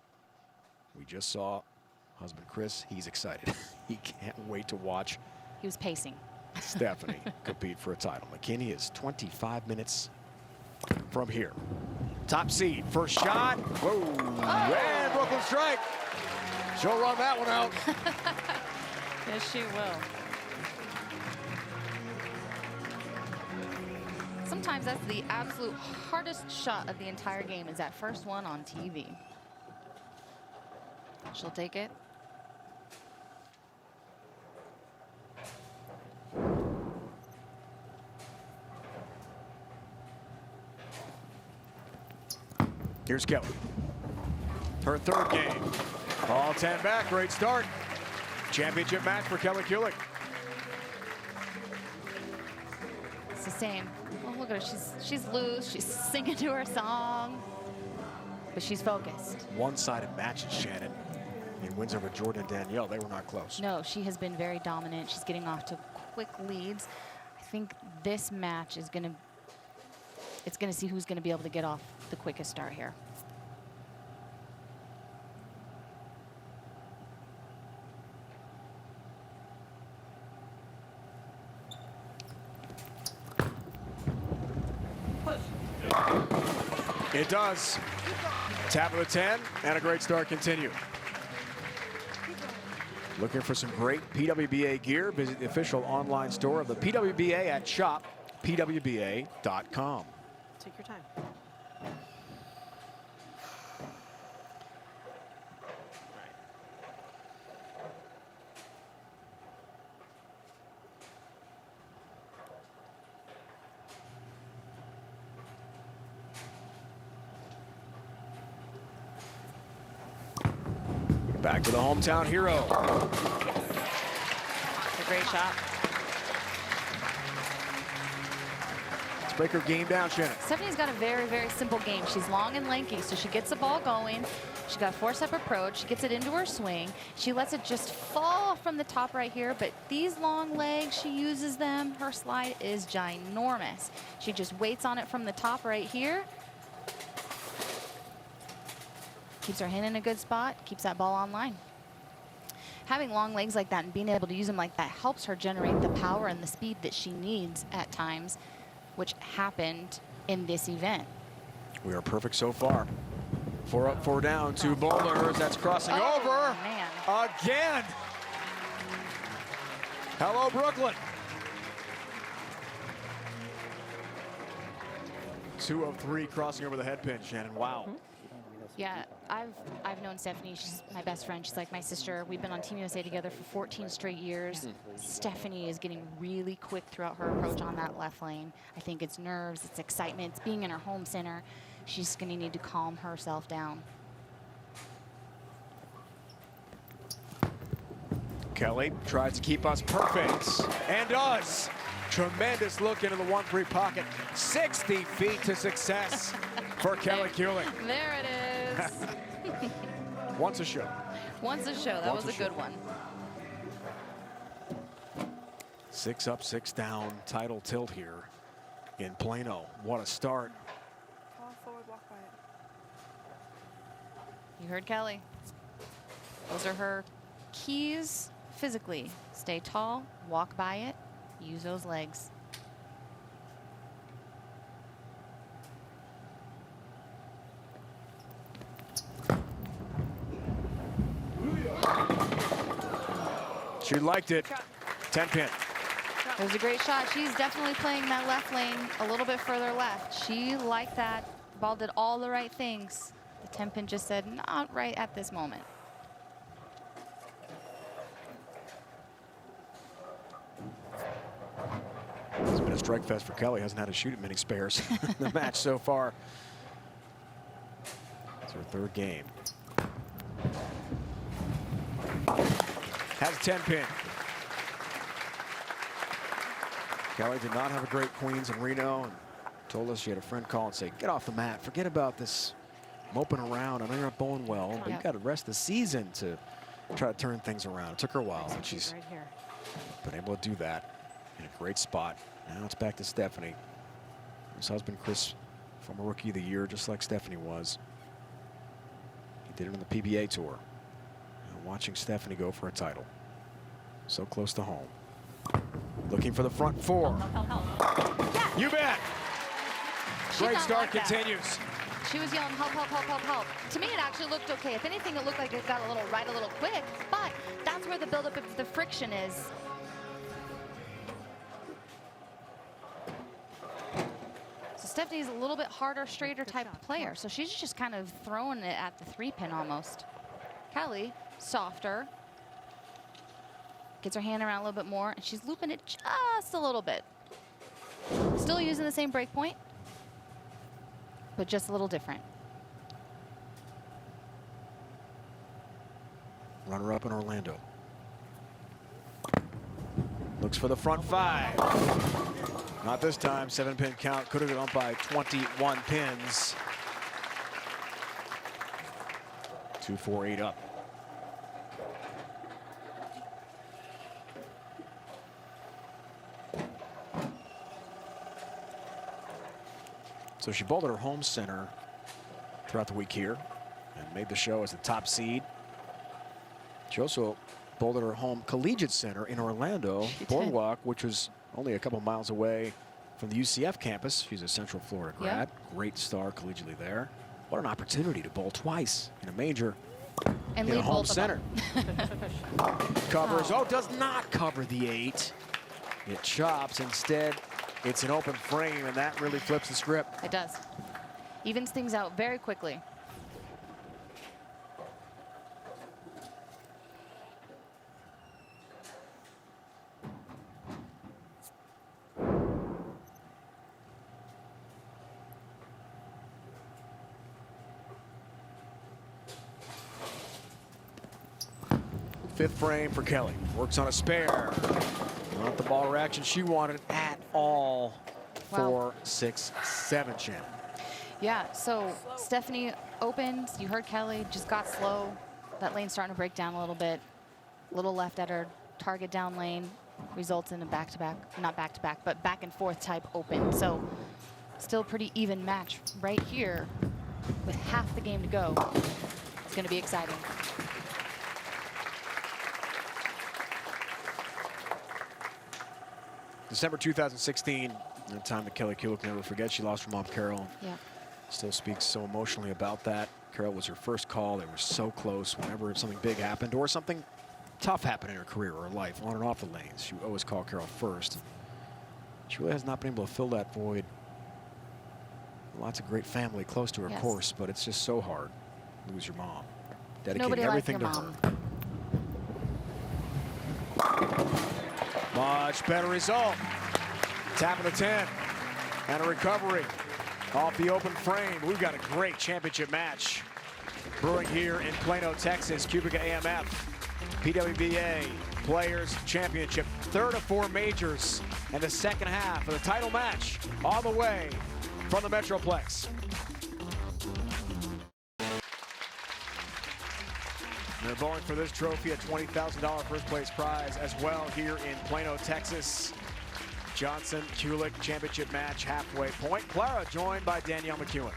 We just saw husband Chris. He's excited. He can't wait to watch. He was pacing. Stephanie compete for a title. McKinney is 25 minutes from here. Top seed, first shot. Whoa, and Brooklyn strike. She'll run that one out. Yes, she will. Sometimes that's the absolute hardest shot of the entire game, is that first one on TV. She'll take it. Here's Kelly. Her third game. All 10 back, great start. Championship match for Kelly Kulik. It's the same. Oh, look at her. She's loose. She's singing to her song. But she's focused. One-sided matches, Shannon. In wins over Jordan and Danielle, they were not close. No, she has been very dominant. She's getting off to quick leads. I think this match is going to, it's going to see who's going to be able to get off the quickest start here. It does. Tap of the 10 and a great start continue. Looking for some great PWBA gear? Visit the official online store of the PWBA at shoppwba.com. Take your time. Back to the hometown hero. It's a great shot. Let's break her game down, Shannon. Stephanie's got a very, very simple game. She's long and lanky, so she gets the ball going. She's got a four-step approach. She gets it into her swing. She lets it just fall from the top right here, but these long legs, she uses them. Her slide is ginormous. She just waits on it from the top right here. keeps her hand in a good spot, keeps that ball online. Having long legs like that and being able to use them like that helps her generate the power and the speed that she needs at times, which happened in this event. We are perfect so far. 4 up, 4 down, 2 bowlers. That's crossing over Man. again. Hello, Brooklyn. 2 of 3 crossing over the head pin, Shannon. Wow. Yeah, I've known Stephanie. She's my best friend. She's like my sister. We've been on Team USA together for 14 straight years. Stephanie is getting really quick throughout her approach on that left lane. I think it's nerves, it's excitement, it's being in her home center. She's going to need to calm herself down. Kelly tries to keep us perfect and does. Tremendous look into the 1-3 pocket. 60 feet to success for Kelly Kuling. There it is. Once a show. Once a show. That was a good one. 6 up, 6 down. Title tilt here in Plano. What a start. You heard Kelly. Those are her keys physically. Stay tall, walk by it, use those legs. She liked it. 10 pin. It was a great shot. She's definitely playing that left lane a little bit further left. She liked that. Ball did all the right things. The 10 pin just said, not right at this moment. It's been a strike fest for Kelly. Hasn't had to shoot at many spares in the match so far. It's her 3rd game. Has a 10 pin. Kelly did not have a great Queens in Reno and told us she had a friend call and say, get off the mat. Forget about this moping around. I know you're not bowling well, but you got to rest the season to try to turn things around. It took her a while, and she's been able to do that in a great spot. Now it's back to Stephanie. His husband, Chris, former Rookie of the Year, just like Stephanie was. He did it on the PBA Tour. And watching Stephanie go for a title. So close to home. Looking for the front 4. You bet. Great start continues. She was yelling, help, help, help, help, help. To me, it actually looked okay. If anything, it looked like it got a little right a little quick, but that's where the buildup of the friction is. So Stephanie's a little bit harder, straighter type of player, so she's just kind of throwing it at the 3 pin almost. Kelly, softer. Gets her hand around a little bit more, and she's looping it just a little bit. Still using the same break point, but just a little different. Runner up in Orlando. Looks for the front 5. Not this time. 7 pin count. Could have gone by 21 pins. 2, 4, 8 up. So she bowled at her home center throughout the week here and made the show as the top seed. She also bowled at her home collegiate center in Orlando, Boardwalk, which was only a couple miles away from the UCF campus. She's a Central Florida grad. Great star collegiately there. What an opportunity to bowl twice in a major And in a leave home both of center. them. Covers. Oh, does not cover the 8. It chops. Instead, it's an open frame, and that really flips the script. It does. Evens things out very quickly. Fifth frame for Kelly. Works on a spare. Not the ball reaction she wanted at all. 4, 6, 7, Shannon. Yeah, so Stephanie opens. You heard Kelly just got slow. That lane's starting to break down a little bit. Little left at her target down lane. Results in a back-to-back, not back-to-back, but back and forth type open. So still pretty even match right here with half the game to go. It's going to be exciting. December 2016, a time that Kelly Kulick never forgets. She lost her mom, Carol. Yeah. Still speaks so emotionally about that. Carol was her first call. They were so close. Whenever something big happened or something tough happened in her career or her life, on and off the lanes, she would always call Carol first. She really has not been able to fill that void. Lots of great family close to her, of course, but it's just so hard to lose your mom. Dedicating everything to her. Much better result. Tap of the 10 and a recovery off the open frame. We've got a great championship match brewing here in Plano, Texas. Cubica AMF PWBA Players Championship. Third of 4 majors and the second half of the title match all the way from the Metroplex. They're bowling for this trophy, a $20,000 first place prize as well here in Plano, Texas. Johnson, Kulick championship match halfway point. Clara joined by Danielle McEwen.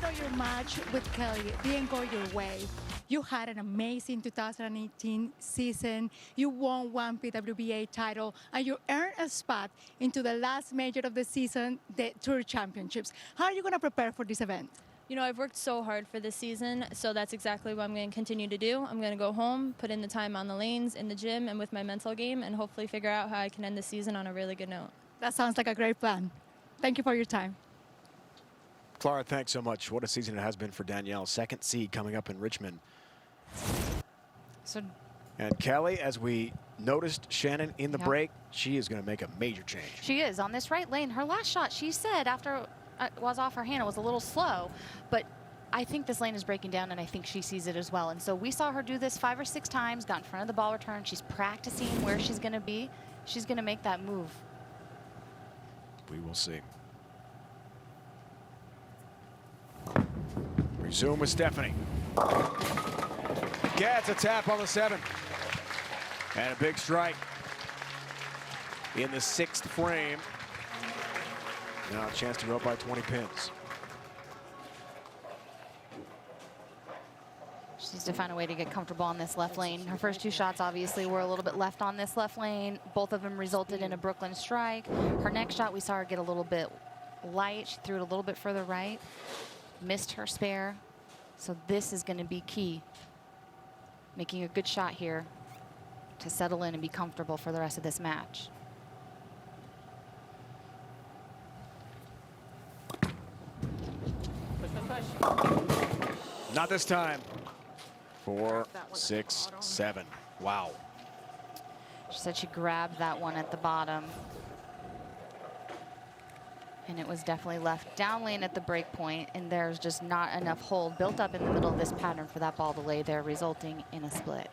So your match with Kelly didn't go your way. You had an amazing 2018 season. You won 1 PWBA title, and you earned a spot into the last major of the season, the Tour Championships. How are you going to prepare for this event? You know, I've worked so hard for this season, so that's exactly what I'm going to continue to do. I'm going to go home, put in the time on the lanes, in the gym, and with my mental game, and hopefully figure out how I can end the season on a really good note. That sounds like a great plan. Thank you for your time. Clara, thanks so much. What a season it has been for Danielle. Second seed coming up in Richmond. And Kelly, as we noticed Shannon in the break, she is going to make a major change. She is on this right lane. Her last shot, she said after it was off her hand, it was a little slow, but I think this lane is breaking down, and I think she sees it as well. And so we saw her do this 5 or 6 times, got in front of the ball return. She's practicing where she's going to be. She's going to make that move. We will see. Resume with Stephanie. Gets a tap on the 7. And a big strike in the 6th frame. Now a chance to go up by 20 pins. She needs to find a way to get comfortable on this left lane. Her first 2 shots obviously were a little bit left on this left lane. Both of them resulted in a Brooklyn strike. Her next shot, we saw her get a little bit light. She threw it a little bit further right. Missed her spare. So this is going to be key. Making a good shot here to settle in and be comfortable for the rest of this match. Not this time. 4, 6, 7. Wow. She said she grabbed that one at the bottom. And it was definitely left down lane at the break point, and there's just not enough hold built up in the middle of this pattern for that ball to lay there, resulting in a split.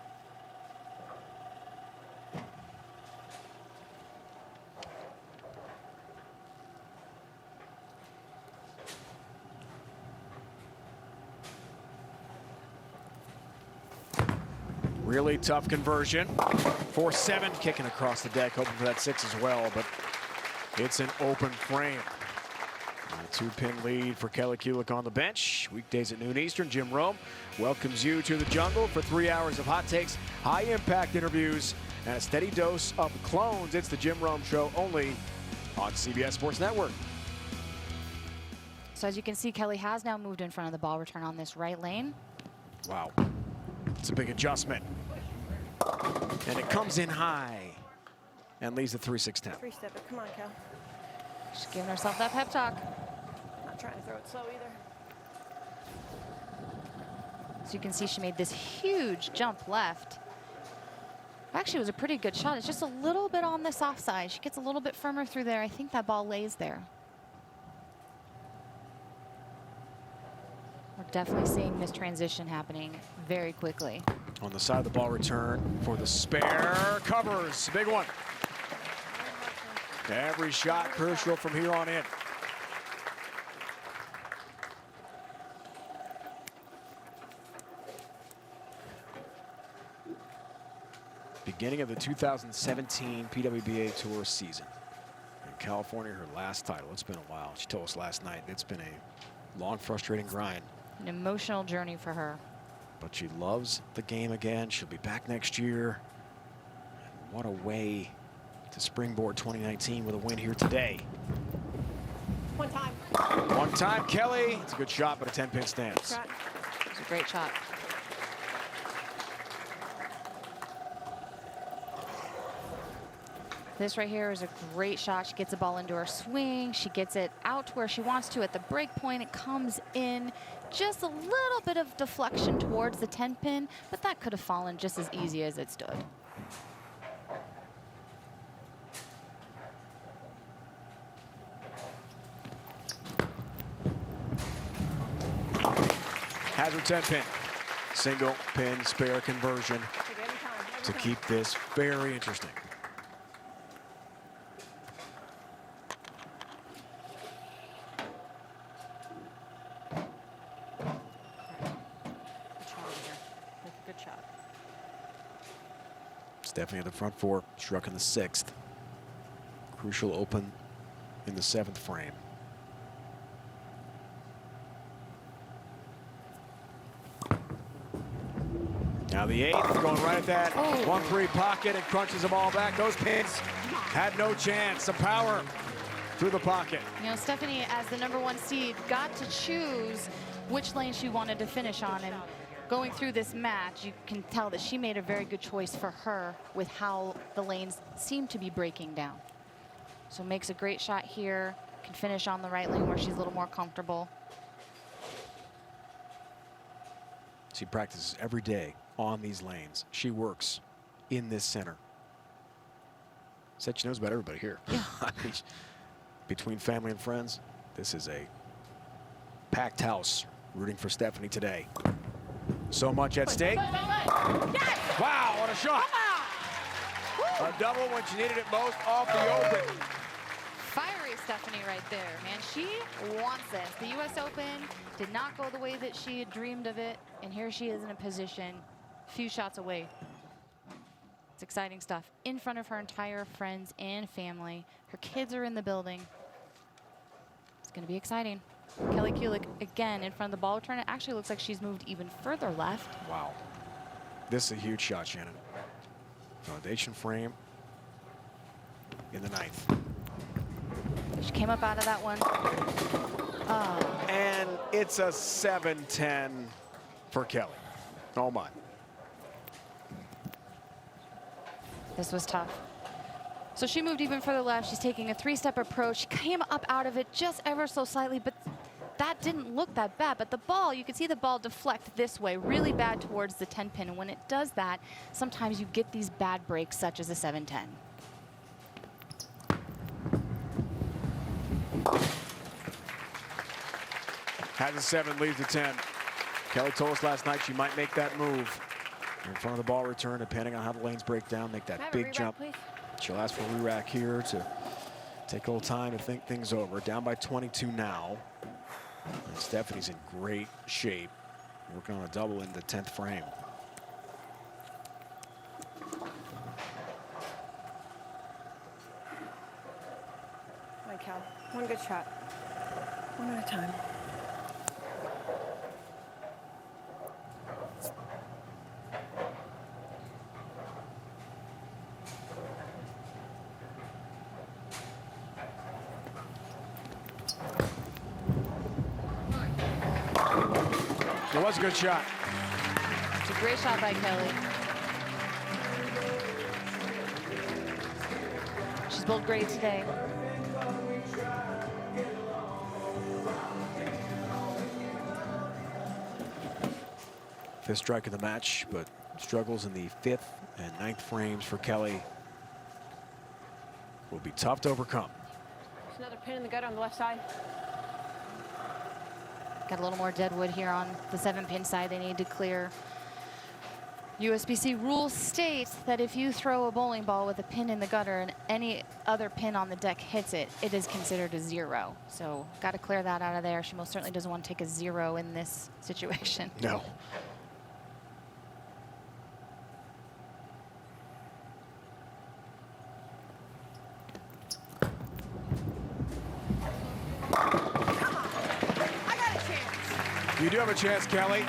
Really tough conversion. 4-7, kicking across the deck, hoping for that 6 as well, but it's an open frame. A 2-pin lead for Kelly Kulick on the bench. Weekdays at noon Eastern. Jim Rome welcomes you to the jungle for 3 hours of hot takes, high-impact interviews, and a steady dose of clones. It's the Jim Rome Show only on CBS Sports Network. So as you can see, Kelly has now moved in front of the ball return on this right lane. Wow. It's a big adjustment. And it comes in high and leaves the 3-6-10. 3-step it. Come on, Cal. She's giving herself that pep talk. Not trying to throw it slow either. So you can see she made this huge jump left. Actually, it was a pretty good shot. It's just a little bit on the soft side. She gets a little bit firmer through there. I think that ball lays there. We're definitely seeing this transition happening very quickly. On the side of the ball return for the spare. Covers. Big one. Every shot crucial from here on in. Beginning of the 2017 PWBA Tour season. In California, her last title. It's been a while. She told us last night it's been a long, frustrating grind. An emotional journey for her. But she loves the game again. She'll be back next year. And what a way to springboard 2019 with a win here today. One time. One time, Kelly. It's a good shot, but a 10-pin stance. Shot. It's a great shot. This right here is a great shot. She gets the ball into her swing. She gets it out to where she wants to at the break point. It comes in. Just a little bit of deflection towards the 10-pin, but that could have fallen just as easy as it stood. Has her 10-pin. Single pin spare conversion Take it every time. Every to time. keep this very interesting. Good shot. Stephanie at the front four, struck in the 6th. Crucial open in the 7th frame. Now the 8th going right at that 1-3 pocket and crunches them all back. Those pins had no chance. Some power through the pocket. You know, Stephanie, as the #1 seed, got to choose which lane she wanted to finish on. And going through this match, you can tell that she made a very good choice for her with how the lanes seem to be breaking down. So makes a great shot here, can finish on the right lane where she's a little more comfortable. She practices every day on these lanes. She works in this center. Said she knows about everybody here. I mean, between family and friends, this is a packed house rooting for Stephanie today. So much at stake. Wow, what a shot. A double when she needed it most off the open. Fiery Stephanie right there, man. She wants this. The U.S. Open did not go the way that she had dreamed of it, and here she is in a position a few shots away. It's exciting stuff. In front of her entire friends and family. Her kids are in the building. It's going to be exciting. Kelly Kulik again in front of the ball return. It actually looks like she's moved even further left. Wow. This is a huge shot, Shannon. Foundation frame in the 9th. She came up out of that one. And it's a 7-10 for Kelly. Oh my. This was tough. So she moved even further left. She's taking a 3-step approach. She came up out of it just ever so slightly, but that didn't look that bad. But the ball, you could see the ball deflect this way, really bad towards the 10-pin. And when it does that, sometimes you get these bad breaks, such as a 7-10. Has a 7, leaves the 10. Kelly told us last night she might make that move in front of the ball return, depending on how the lanes break down, make that big jump. Please? She'll ask for a re-rack here to take a little time to think things over. Down by 22 now. And Stephanie's in great shape, working on a double in the 10th frame. My cow. One good shot. One at a time. It was a good shot. It's a great shot by Kelly. She's bowled great today. Fifth strike of the match, but struggles in the 5th and 9th frames for Kelly will be tough to overcome. There's another pin in the gutter on the left side. Got a little more dead wood here on the 7-pin side they need to clear. USBC rules state that if you throw a bowling ball with a pin in the gutter and any other pin on the deck hits it, it is considered a 0. So got to clear that out of there. She most certainly doesn't want to take a 0 in this situation. No. I got a You do have a chance, Kelly.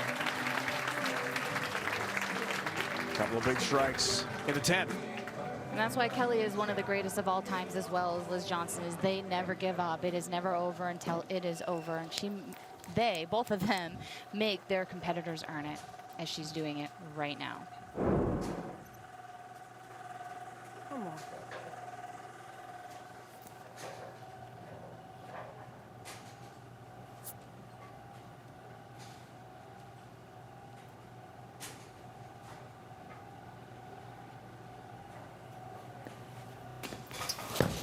Couple of big strikes in the 10th. And that's why Kelly is one of the greatest of all times, as well as Liz Johnson, is they never give up. It is never over until it is over. And they, both of them, make their competitors earn it, as she's doing it right now. Come on.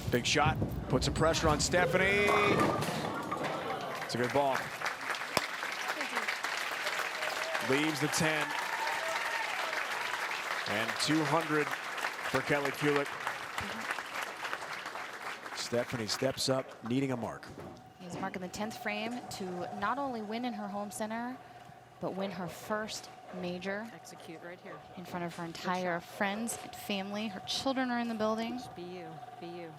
Big shot, put some pressure on Stephanie. It's a good ball. Leaves the 10. And 200 for Kelly Kulick. Stephanie steps up, needing a mark. He's marking the 10th frame to not only win in her home center, but win her first major. Execute right here. In front of her entire friends and family. Her children are in the building. Just be you. Be you.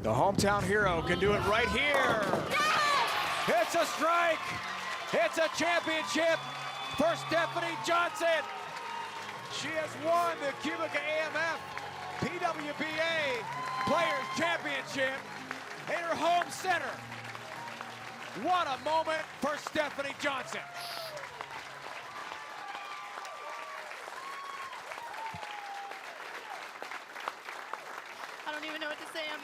The hometown hero can do it right here. Yes! It's a strike. It's a championship for Stephanie Johnson. She has won the Cubica AMF PWBA Players Championship in her home center. What a moment for Stephanie Johnson. I don't even know what to say. I'm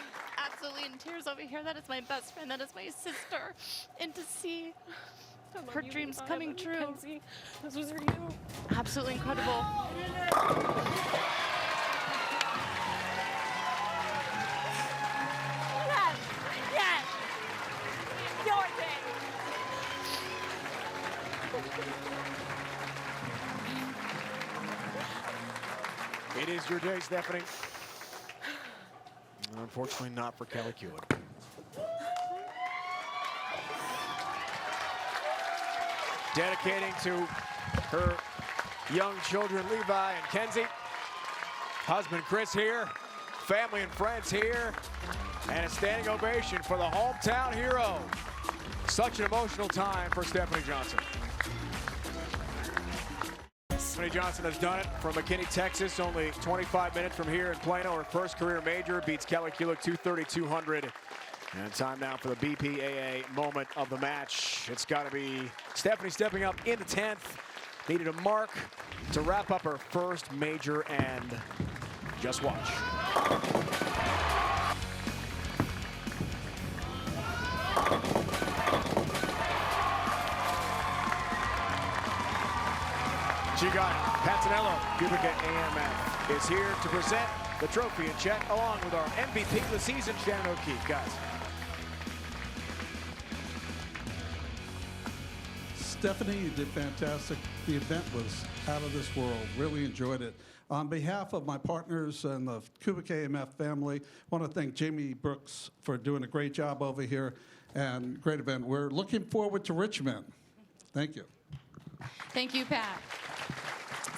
absolutely in tears over here. That is my best friend. That is my sister. And to see her dreams coming true. Mackenzie. This was for you. Absolutely incredible. Yes! Yes! Your day! It is your day, Stephanie. Unfortunately, not for Kelly Kulick. Dedicating to her young children, Levi and Kenzie. Husband Chris here, family and friends here, and a standing ovation for the hometown hero. Such an emotional time for Stephanie Johnson. Stephanie Johnson has done it from McKinney, Texas, only 25 minutes from here in Plano. Her first career major, beats Kelly Kulick 230-200. And time now for the BPAA moment of the match. It's got to be Stephanie stepping up in the 10th. Needed a mark to wrap up her first major, and just watch. She got it. Patanello, Cubica AMF, is here to present the trophy and check, along with our MVP of the season, Shannon O'Keefe. Guys. Stephanie, you did fantastic. The event was out of this world. Really enjoyed it. On behalf of my partners and the Cubica AMF family, I want to thank Jamie Brooks for doing a great job over here and great event. We're looking forward to Richmond. Thank you. Thank you, Pat.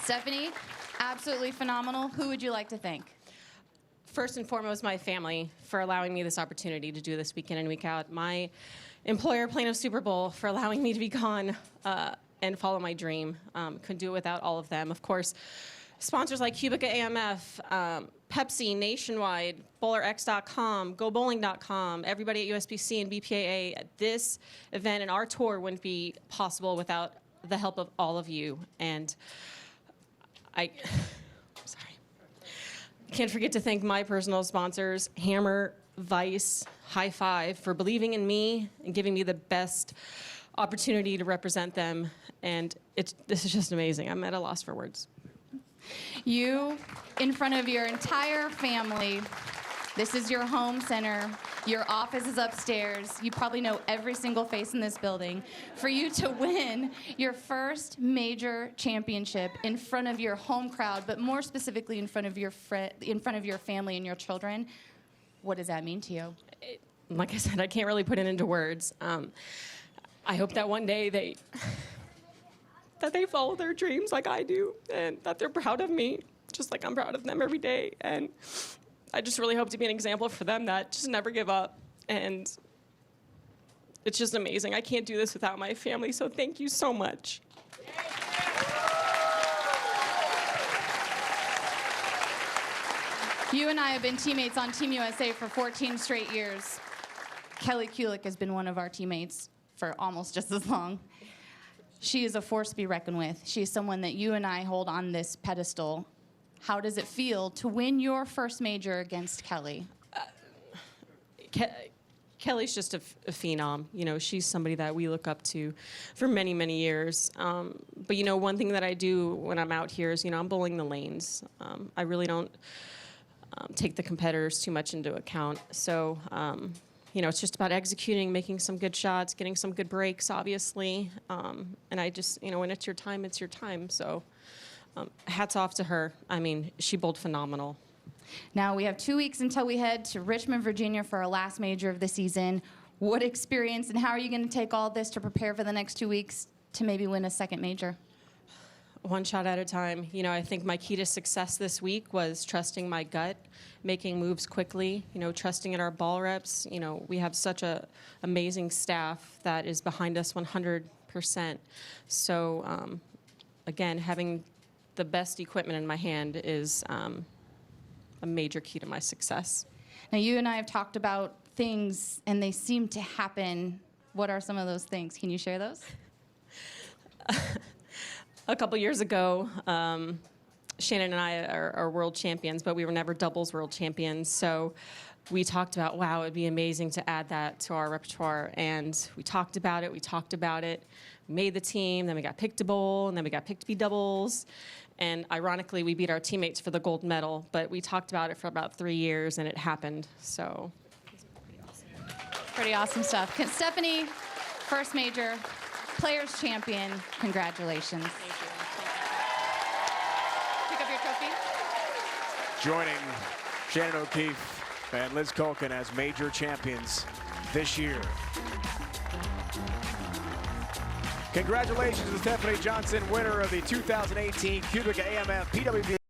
Stephanie, absolutely phenomenal. Who would you like to thank? First and foremost, my family for allowing me this opportunity to do this week in and week out. My employer, Plano Super Bowl, for allowing me to be gone and follow my dream. Couldn't do it without all of them. Of course, sponsors like Cubica AMF, Pepsi, Nationwide, BowlerX.com, GoBowling.com, everybody at USBC and BPAA. This event and our tour wouldn't be possible without the help of all of you. And sorry. Can't forget to thank my personal sponsors, Hammer, Vice, High Five, for believing in me and giving me the best opportunity to represent them. And this is just amazing. I'm at a loss for words. You, in front of your entire family, this is your home center. Your office is upstairs. You probably know every single face in this building. For you to win your first major championship in front of your home crowd, but more specifically in front of your family and your children, what does that mean to you? Like I said, I can't really put it into words. I hope that one day that they follow their dreams like I do, and that they're proud of me, just like I'm proud of them every day. And I just really hope to be an example for them that just never give up. And it's just amazing. I can't do this without my family, so thank you so much. You and I have been teammates on Team USA for 14 straight years. Kelly Kulick has been one of our teammates for almost just as long. She is a force to be reckoned with. She is someone that you and I hold on this pedestal. How does it feel to win your first major against Kelly? Kelly's just a phenom. You know, she's somebody that we look up to for many, many years. But, you know, one thing that I do when I'm out here is, you know, I'm bowling the lanes. I really don't take the competitors too much into account. So, you know, it's just about executing, making some good shots, getting some good breaks, obviously. And I just, you know, when it's your time, it's your time. So hats off to her. I mean, she bowled phenomenal. Now we have 2 weeks until we head to Richmond, Virginia for our last major of the season. What experience and how are you going to take all this to prepare for the next 2 weeks to maybe win a second major? One shot at a time. You know, I think my key to success this week was trusting my gut, making moves quickly, you know, trusting in our ball reps. You know, we have such a amazing staff that is behind us 100%. So, again, having the best equipment in my hand is a major key to my success. Now, you and I have talked about things, and they seem to happen. What are some of those things? Can you share those? A couple years ago, Shannon and I are world champions, but we were never doubles world champions. So we talked about, wow, it'd be amazing to add that to our repertoire. And we talked about it, we made the team, then we got picked to bowl, and then we got picked to be doubles. And ironically, we beat our teammates for the gold medal, but we talked about it for about 3 years, and it happened. So pretty awesome stuff. Stephanie, first major, Players Champion, congratulations. thank you. Pick up your trophy. Joining Shannon O'Keefe and Liz Culkin as major champions this year. Congratulations to Stephanie Johnson, winner of the 2018 PWBA PWBA